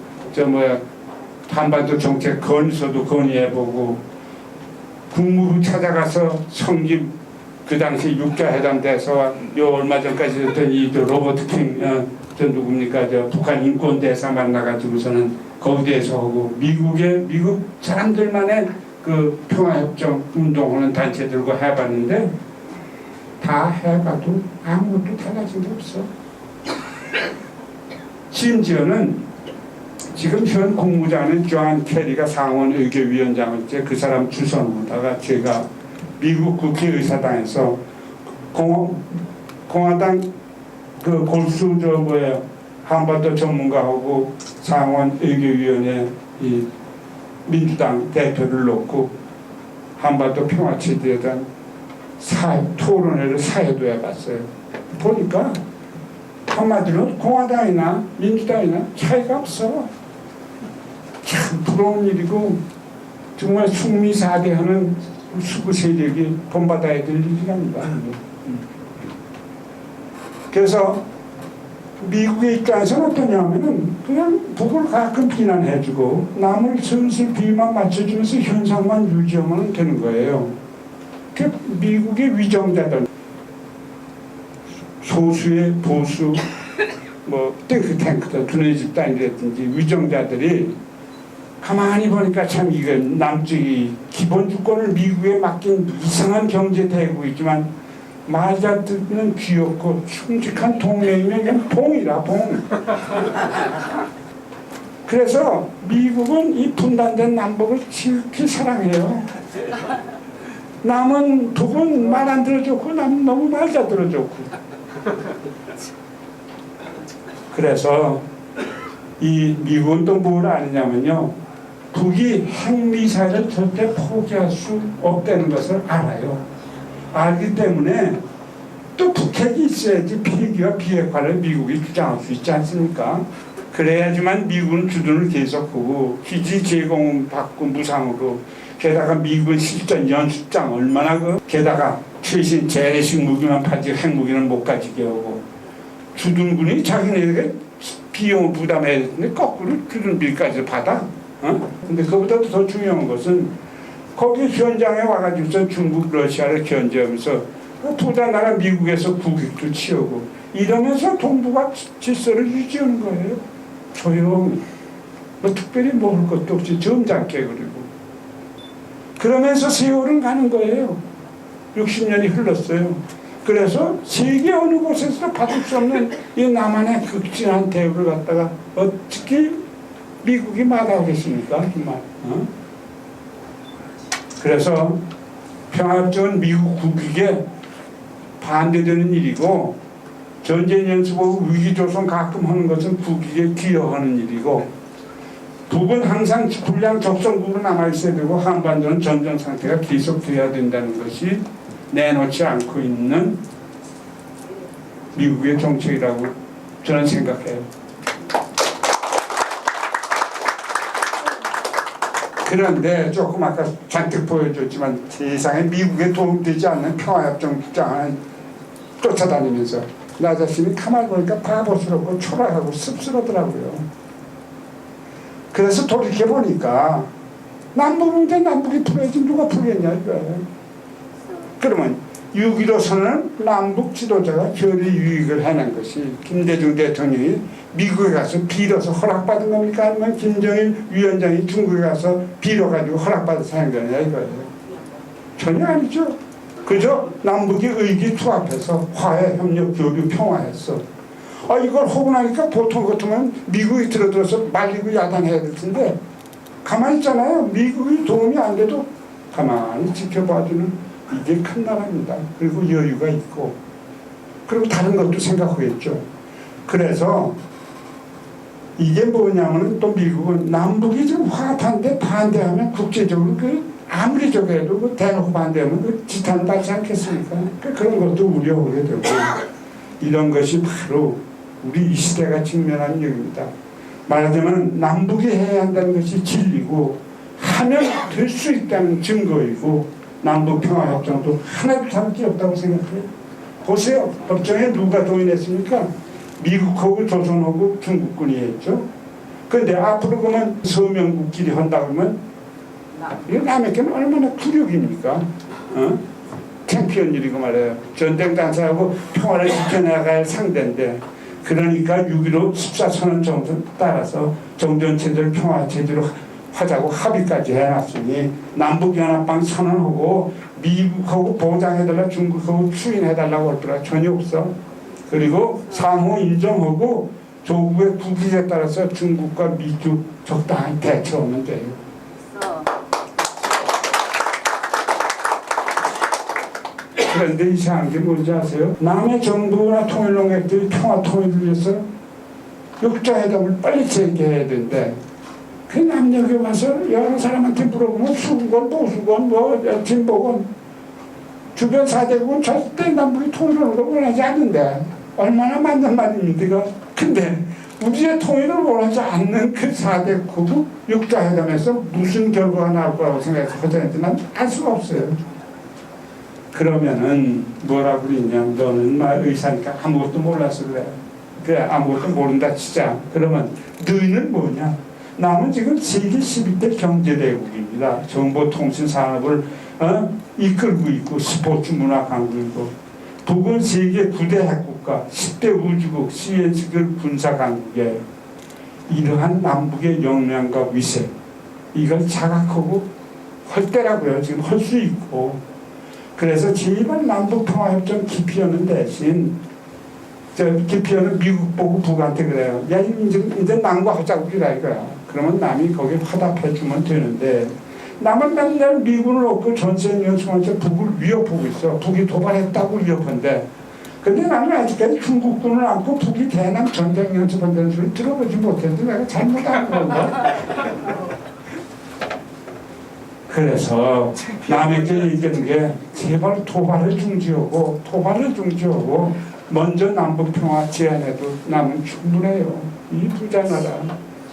한반도 정책 건의서도 건의해보고 국무부 찾아가서 성김 그 당시 육자회담 돼서 요 얼마 전까지 했던 이 로버트 킹 저 누굽니까 저 북한 인권대사 만나가지고서는 거기에서 하고 미국 사람들만의 그 평화협정 운동하는 단체들과 해봤는데 다 해봐도 아무것도 달라진 게 없어. 심지어는 지금 현 국무장은 존 케리가 상원 외교위원장을 이제 그 사람 주선으로다가 제가 미국 국회의사당에서 공화당 그 골수 한반도 전문가하고 상원 외교위원회 이 민주당 대표를 놓고 한반도 평화체제에 대한 토론회를 사회도 해봤어요. 보니까 한마디로 공화당이나 민주당이나 차이가 없어. 참 부러운 일이고 정말 숙미사대하는 수구 세력이 본받아야 될 일이랍니다. 그래서 미국의 입장에서는 어떠냐면은 그냥 북을 가끔 비난해주고 남을 슬슬 비만 맞춰주면서 현상만 유지하면 되는 거예요. 그 미국의 위정자들 소수의 보수 탱크들 두뇌 집단이라든지 위정자들이 가만히 보니까 참 이거 남쪽이 기본 주권을 미국에 맡긴 이상한 경제 대국이지만 맞아 듣는 귀엽고 충직한 동맹이면 그냥 봉이라 봉. 그래서 미국은 이 분단된 남북을 지극히 사랑해요. 남은 북은 말 안 들어줬고 남은 너무 말 잘 들어줬고. 그래서 이 미국은 또 뭘 아느냐면요. 북이 핵미사일을 절대 포기할 수 없다는 것을 알아요. 알기 때문에 또 북핵이 있어야지 비핵기와 비핵화를 미국이 주장할 수 있지 않습니까? 그래야지만 미국은 주둔을 계속하고 기지 제공받고 무상으로 게다가 미국은 실전 연습장 얼마나 게다가 최신 재래식 무기만 파지 핵무기는 못 가지게 하고 주둔군이 자기네에게 비용을 부담해야 되는데 거꾸로 주둔비까지 받아. 근데 그보다 더 중요한 것은 거기 현장에 와가지고서 중국, 러시아를 견제하면서 보다 나라 미국에서 국익도 치우고 이러면서 동북아 질서를 유지하는 거예요. 조용히. 특별히 먹을 것도 없이 점잖게 그리고. 그러면서 세월은 가는 거예요. 60년이 흘렀어요. 그래서 세계 어느 곳에서도 받을 수 없는 이 남한의 극진한 대우를 갖다가 어떻게 미국이 마다하겠습니까? 정말. 그래서 평화협정은 미국 국익에 반대되는 일이고 전쟁 연습하고 위기조성 가끔 하는 것은 국익에 기여하는 일이고 북은 항상 불량 적성국으로 남아있어야 되고 한반도는 전쟁 상태가 계속돼야 된다는 것이 내놓지 않고 있는 미국의 정책이라고 저는 생각해요. 그런데 조금 아까 잔뜩 보여줬지만 세상에 미국에 도움되지 않는 평화협정 주장을 쫓아다니면서 나 자신이 가만히 보니까 바보스럽고 초라하고 씁쓸하더라고요. 그래서 돌이켜보니까 남북 문제 남북이 풀어야지 누가 풀겠냐 이거예요. 그러면 6.15 선언은 남북 지도자가 결의 유익을 해낸 것이 김대중 대통령이 미국에 가서 빌어서 허락받은 겁니까? 아니면 김정일 위원장이 중국에 가서 빌어가지고 허락받아서 한 거냐 이거예요. 전혀 아니죠. 그저 남북이 의기투합해서 화해, 협력, 교류, 평화했어. 이걸 하고 나니까 보통 같으면 미국이 들어들어서 말리고 야단해야 될 텐데 가만히 있잖아요. 미국이 도움이 안 돼도 가만히 지켜봐주는 이게 큰 나라입니다. 그리고 여유가 있고 그리고 다른 것도 생각하겠죠. 그래서 이게 뭐냐면은 또 미국은 남북이 지금 화합한데 반대하면 국제적으로 아무리 저거 해도 대놓고 반대하면 지탄을 받지 않겠습니까? 그런 것도 우려하게 되고 이런 것이 바로 우리 이 시대가 직면한 일입니다. 말하자면 남북이 해야 한다는 것이 진리고 하면 될 수 있다는 증거이고 남북평화협정도 하나도 다를 게 없다고 생각해요. 보세요. 법정에 누가 동의했습니까? 미국하고 조선하고 중국군이 했죠. 그런데 앞으로 그러면 서명국끼리 한다 그러면 이거 남에게는 얼마나 굴욕입니까? 창피한 일이고 말이에요. 전쟁 당사하고 평화를 지켜나갈 상대인데 그러니까 6.15 14선언 정도 따라서 정전체제를 평화체제로 하자고 합의까지 해놨으니 남북연합방 선언하고 미국하고 보장해달라 중국하고 추인해달라고 할 필요가 전혀 없어. 그리고 상호 인정하고 조국의 국익에 따라서 중국과 미국 적당히 대처하면 돼요. 그런데 이상한 게 뭔지 아세요? 남의 정부나 통일농객들이 평화 통일을 위해서 육자회담을 빨리 재개해야 되는데 그 남녘에 와서 여러 사람한테 물어보면 수국은 보수건 뭐 진보건 주변 사대국은 절대 남북이 통일하는 걸 원하지 않는데 얼마나 맞는 말입니까 이거. 근데 우리의 통일을 원하지 않는 그 사대국하고 육자회담에서 무슨 결과가 나올 거라고 생각해서 하자는지 난 알 수가 없어요. 그러면은 뭐라고 그러냐, 너는 말 의사니까 아무것도 몰라서 그래. 그래 아무것도 모른다 치자. 그러면 너희는 뭐냐? 남은 지금 세계 12대 경제대국입니다. 정보통신산업을 이끌고 있고 스포츠 문화 강국이고 북은 세계 9대 핵국가 10대 우주국 CNC급 군사 강국이에요. 이러한 남북의 역량과 위세 이걸 자각하고 할 때라고요. 지금 할 수 있고 그래서 제발 남북평화협정 기피하는 대신 기피하는 미국 보고 북한테 그래요. 야 이제 남과 하자고기라 이거야. 그러면 남이 거기에 화답해주면 되는데 남은 맨날 미군을 얻고 전쟁 연습하면서 북을 위협하고 있어. 북이 도발했다고 위협한데 근데 나는 아직까지 중국군을 안고 북이 대남 전쟁 연습한다는 소리 들어보지 못했는데 내가 잘못한 건가? 그래서 남에게 얘기하는 게 제발 도발을 중지하고 먼저 남북평화 제안해도 남은 충분해요. 이 부자 나라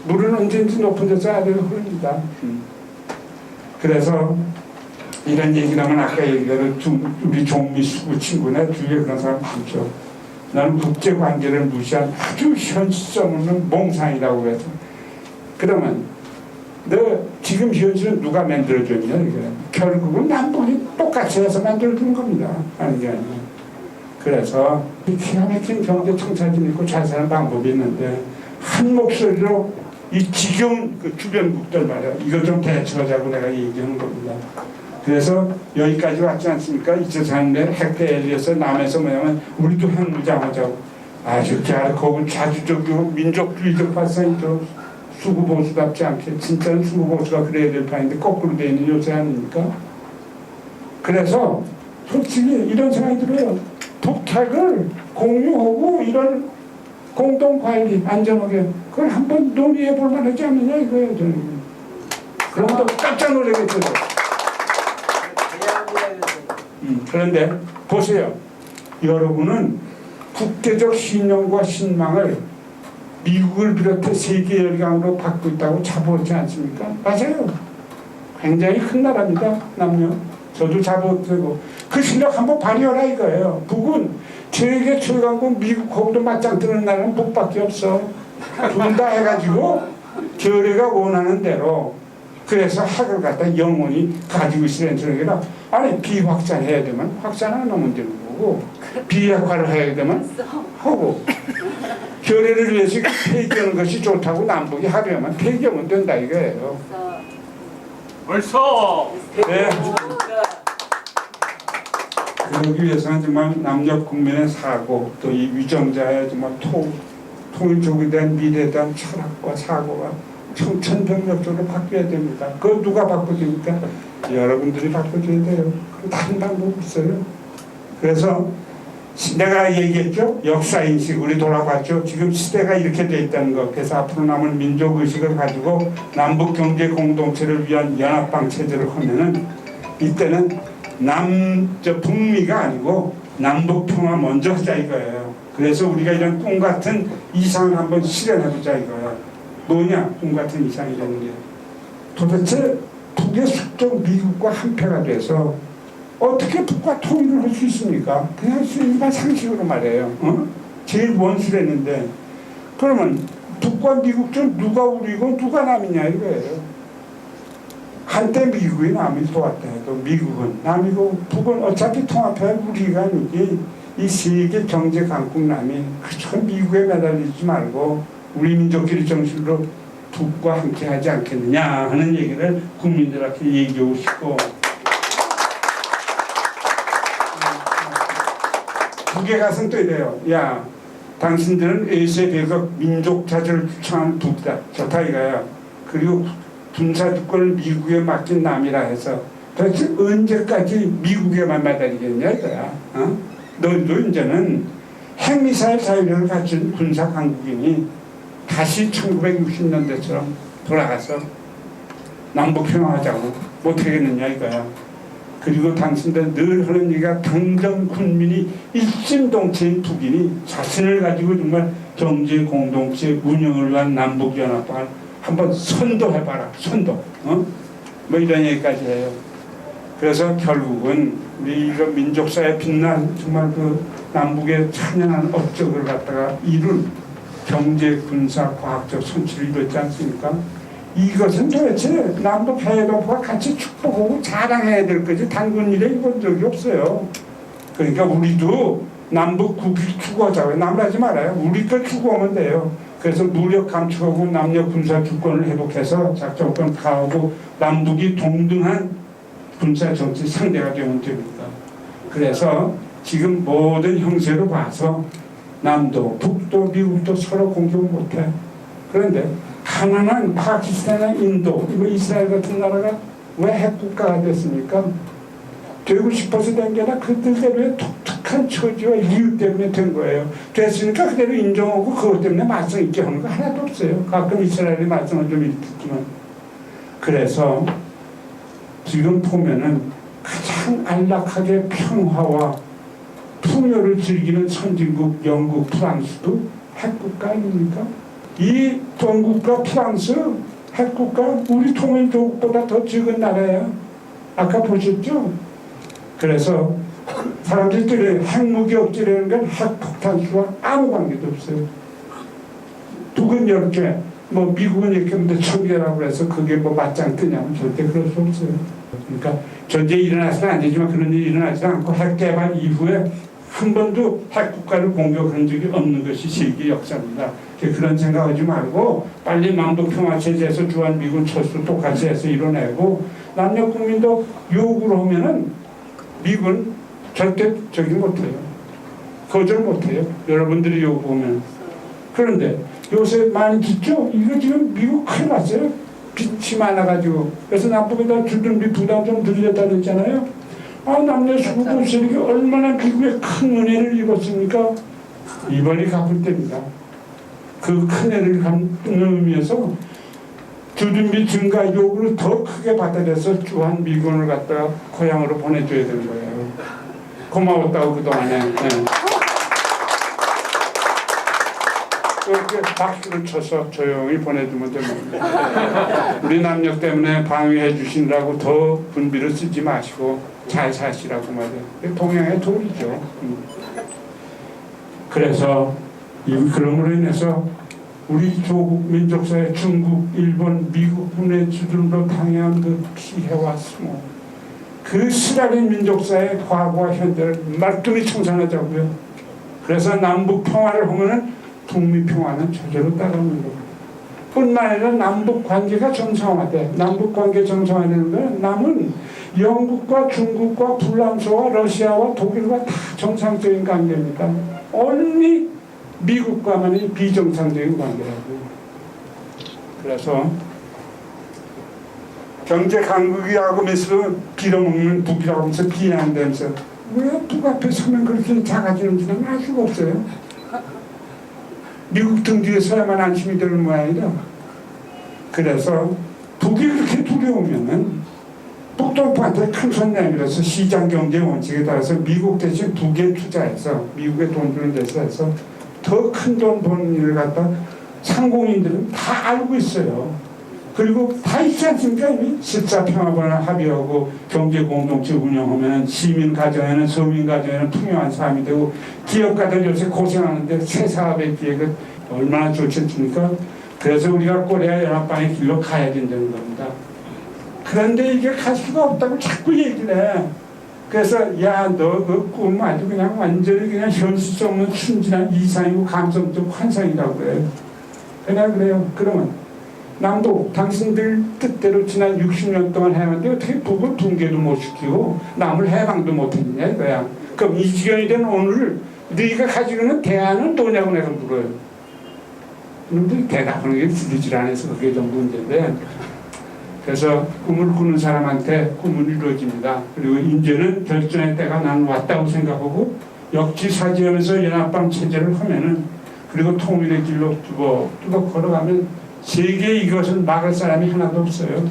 물은 언제든지 높은 데서 아래로 흐릅니다. 그래서 이런 얘기를 하면 아까 얘기한 우리 종미수구 친구네 주위에 그런 사람 많죠. 나는 국제관계를 무시한 아주 현실성 없는 몽상이라고 해서 그러면 너 지금 현실은 누가 만들어줬냐 이게 결국은 남북이 똑같이 해서 만들어준 겁니다. 아닌 게 아니에요. 그래서 기가 막힌 경제 청사진 있고 잘 사는 방법이 있는데 한 목소리로 이 지겨운 그 주변국들 말이야 이거 좀 대처하자고 내가 얘기하는 겁니다. 그래서 여기까지 왔지 않습니까? 2004년에 핵대회에서 남에서 뭐냐면 우리도 핵무장하자고 아주 갸륵하고 자주적이고 민족주의적 발상이죠. 수구보수답지 않게 진짜는 수구보수가 그래야 될 판인데 거꾸로 되어 있는 요새 아닙니까? 그래서 솔직히 이런 생각이 들어요. 북핵을 공유하고 이런 공동관리 안전하게 그걸 한번 논의해 볼 만하지 않느냐 이거예요. 저는 그런 것도 깜짝 놀라겠어요. 그런데 보세요. 여러분은 국제적 신념과 신망을 미국을 비롯해 세계 열강으로 받고 있다고 자부하지 않습니까? 맞아요. 굉장히 큰 나라입니다. 남녀. 저도 자부하고 그 실력 한번 발휘하라 이거예요. 북은 세계 최강국 미국하고도 맞짱 뜨는 나라는 북밖에 없어. 둘 다 해가지고 결의가 원하는 대로 그래서 핵을 갖다 영원히 가지고 있으려는 소리가 아니 비확산해야 되면 확산하는 놈은 되는 거고 비핵화를 해야 되면 하고 결의를 위해서 폐기하는 것이 좋다고 남북이 합의하면 폐기하면 된다 이거예요. 벌써 네. 그러기 위해서는 정말 남녀 국민의 사고 또 이 위정자의 정말 통일족에 대한 미래에 대한 철학과 사고가 천변적으로 바뀌어야 됩니다. 그거 누가 바꿔줍니까? 여러분들이 바꿔줘야 돼요. 다른 방법 없어요. 그래서 내가 얘기했죠. 역사인식 우리 돌아봤죠. 지금 시대가 이렇게 돼 있다는 거. 그래서 앞으로 남은 민족의식을 가지고 남북경제 공동체를 위한 연합방 체제를 하면은 이때는 북미가 아니고 남북평화 먼저 하자 이거예요. 그래서 우리가 이런 꿈 같은 이상을 한번 실현해보자 이거예요. 뭐냐 꿈 같은 이상이라는 게. 도대체 북의 숙적 미국과 한패가 돼서 어떻게 북과 통일을 할 수 있습니까? 그냥 일반 상식으로 말해요. 제일 원수랬는데 그러면 북과 미국 중 누가 우리고 누가 남이냐 이거예요. 한때 미국이 남이 도왔다 해도 미국은 남이고 북은 어차피 통합해 우리가 아니지. 이 세계 경제 강국남이 그저 미국에 매달리지 말고 우리 민족끼리 정신으로 북과 함께 하지 않겠느냐 하는 얘기를 국민들한테 얘기하고 싶고 북에 가서는 또 이래요. 야 당신들은 에이스의 배급 민족 자주를 주창하는 북이다. 좋다 이거야. 그리고 군사 주권을 미국에 맡긴 남이라 해서 도대체 언제까지 미국에만 매달리겠냐 이거야. 너희도 이제는 핵미사일 자유를 갖춘 군사 강국이니 다시 1960년대처럼 돌아가서 남북 평화하자고 못하겠느냐 이거야. 그리고 당신들 늘 하는 얘기가 당정 군민이 일심동체인 북인이 자신을 가지고 정말 경제 공동체 운영을 위한 남북연합방을 한번 선도해봐라. 선도. 뭐 이런 얘기까지 해요. 그래서 결국은 우리 이거 민족사에 빛난 정말 그 남북의 찬연한 업적을 갖다가 이룬 경제, 군사, 과학적 선취를 이뤘지 않습니까? 이것은 도대체 남북 해협과 같이 축복하고 자랑해야 될 거지 단군 일에 이건 적이 없어요. 그러니까 우리도 남북 국익 추구하자고요. 남하지 말아요. 우리 걸 추구하면 돼요. 그래서 무력 감축하고 남녀 군사 주권을 회복해서 작전권 가하고 남북이 동등한 군사 정치 상대가 되면 됩니다. 그래서 지금 모든 형세로 봐서 남도, 북도, 미국도 서로 공격 못해. 그런데 가난한 파키스탄이나 인도, 이스라엘 같은 나라가 왜 핵국가가 됐습니까? 되고 싶어서 된 게 아니라 그들대로의 독특한 처지와 이유 때문에 된 거예요. 됐으니까 그대로 인정하고 그것 때문에 말썽 있게 하는 거 하나도 없어요. 가끔 이스라엘이 말썽을 좀 일으키지만. 그래서 지금 보면은 가장 안락하게 평화와 풍요를 즐기는 선진국 영국, 프랑스도 핵국가 아닙니까? 이 동국과 프랑스 핵국가 우리 통일조국보다 더 적은 나라예요. 아까 보셨죠? 그래서 사람들이 핵무기 억지라는 건 핵폭탄수와 아무 관계도 없어요. 북은 이렇게 뭐 미국은 이렇게 근데 1000개라고 해서 그게 뭐 맞짱 뜨냐면 절대 그럴 수 없어요. 그러니까 전쟁이 일어나서는 안 되지만 그런 일이 일어나지 않고 핵 개발 이후에 한 번도 핵국가를 공격한 적이 없는 것이 세계 역사입니다. 그런 생각하지 말고 빨리 남북평화체제에서 주한미군 철수 똑같이 해서 이뤄내고 남녀 국민도 요구를 하면은 미군 절대 저기 못해요. 거절 못해요. 여러분들이 요구하면. 그런데 요새 많이 듣죠? 이거 지금 미국 큰일 났어요. 빚이 많아가지고. 그래서 남북에다 주둔비 부담 좀 늘렸다 그랬잖아요. 남녀 수국 세력이 얼마나 미국에 큰 은혜를 입었습니까? 이번이 갚을 때입니다. 그 큰 은혜를 갚는 의미에서 주둔비 증가 요구를 더 크게 받아내서 주한 미군을 갖다가 고향으로 보내줘야 되는 거예요. 고마웠다고 그동안에. 네. 이렇게 박수를 쳐서 조용히 보내주면 됩니다. 우리 남녀 때문에 방위해 주시느라고 더 분비를 쓰지 마시고 잘 사시라고 말해요. 동양의 도리죠. 그래서 그럼으로 인해서 우리 조국 민족사의 중국, 일본, 미국 분의 주둔으로 당해온 그 피해와 수모, 그 시달린 민족사의 과거와 현재를 말끔히 청산하자고요. 그래서 남북 평화를 하면은 북미 평화는 저절로 따라오는 겁니다. 뿐만 아니라 남북 관계가 정상화돼. 남북 관계 정상화되는 건 남은 영국과 중국과 불란서와 러시아와 독일과 다 정상적인 관계입니다. only 미국과만이 비정상적인 관계라고요. 그래서 경제 강국이라고 하면서 빌어먹는 북이라고 하면서 비난되면서 왜 북 앞에 서면 그렇게 작아지는지는 알 수가 없어요. 미국 등 뒤에 서야만 안심이 되는 모양이라. 그래서 북이 그렇게 두려우면은 북동부한테 큰 손 내밀어서 시장 경제 원칙에 따라서 미국 대신 북에 투자해서 미국에 돈 주는 데서 해서 더 큰 돈 버는 일을 갖다 상공인들은 다 알고 있어요. 그리고 다 있지 않습니까? 이미 14평화번을 합의하고 경제공동체 운영하면 시민 가정에는 서민 가정에는 풍요한 삶이 되고 기업가들 요새 고생하는데 새 사업의 기획은 얼마나 좋지 않습니까? 그래서 우리가 코리아 연합방의 길로 가야 된다는 겁니다. 그런데 이게 갈 수가 없다고 자꾸 얘기를 해. 그래서 야, 너 그 꿈 아주 그냥 완전히 그냥 현실성 없는 순진한 이상이고 감성적 환상이라고 그래요. 그래요. 그러면 남북 당신들 뜻대로 지난 60년 동안 해왔는데 어떻게 북을 붕괴도 못 시키고 남을 해방도 못 했냐 이거야. 그럼 이 지경이 된 오늘 네가 가지고 있는 대안은 뭐냐고 내가 물어요. 그런데 대답하는 게 들리질 않아서 그게 좀 문제인데, 그래서 꿈을 꾸는 사람한테 꿈은 이루어집니다. 그리고 이제는 결전의 때가 난 왔다고 생각하고 역지사지하면서 연합방 체제를 하면은, 그리고 통일의 길로 뚜벅 걸어가면 세계에 이것을 막을 사람이 하나도 없어요.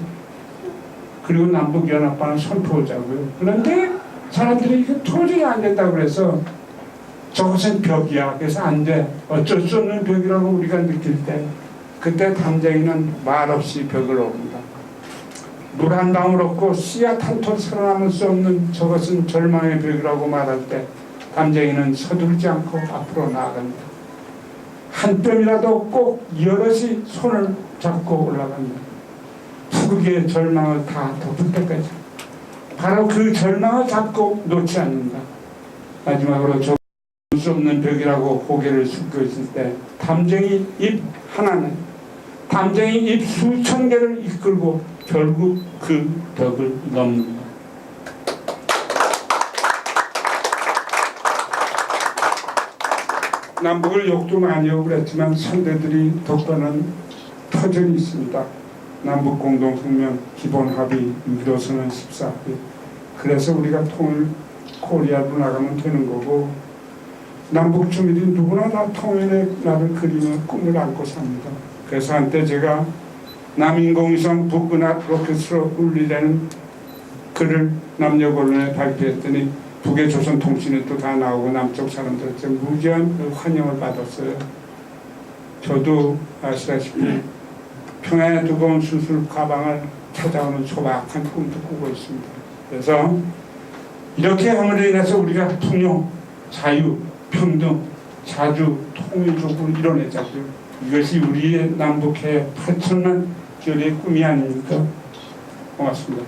그리고 남북연합방을 선포하자고요. 그런데 사람들이 이게 도저히 안 된다고 그래서 저것은 벽이야. 그래서 안 돼. 어쩔 수 없는 벽이라고 우리가 느낄 때, 그때 담쟁이는 말없이 벽을 옵니다. 물 한 방울 없고 씨앗 한 톨 살아남을 수 없는 저것은 절망의 벽이라고 말할 때 담쟁이는 서두르지 않고 앞으로 나아갑니다. 한 뼘이라도 꼭 여럿이 손을 잡고 올라갑니다. 투극의 절망을 다 덮을 때까지. 바로 그 절망을 잡고 놓지 않는다. 마지막으로 저 수 없는 벽이라고 고개를 숙여 있을 때 담쟁이 입 하나는 담쟁이 입 수천 개를 이끌고 결국 그 벽을 넘는다. 남북을 욕도 많이 하고 그랬지만 선대들이 덕분은 터전이 있습니다. 남북 공동성명 기본 합의 6.15선언 14회. 그래서 우리가 통일 코리아로 나가면 되는 거고, 남북 주민이 누구나 다 통일의 날을 그리며 꿈을 안고 삽니다. 그래서 한때 제가 남인공위성 북은하 로켓으로 울리라는 글을 남녀언론에 발표했더니 북의 조선통신에도 다 나오고 남쪽 사람들한테 무지한 환영을 받았어요. 저도 아시다시피 평양에 두고 온 수술 가방을 찾아오는 소박한 꿈도 꾸고 있습니다. 그래서 이렇게 함으로 인해서 우리가 풍요, 자유, 평등, 자주, 통일적으로 이뤄내자고요. 이것이 우리의 남북해 8천만 결의 꿈이 아닙니까? 고맙습니다.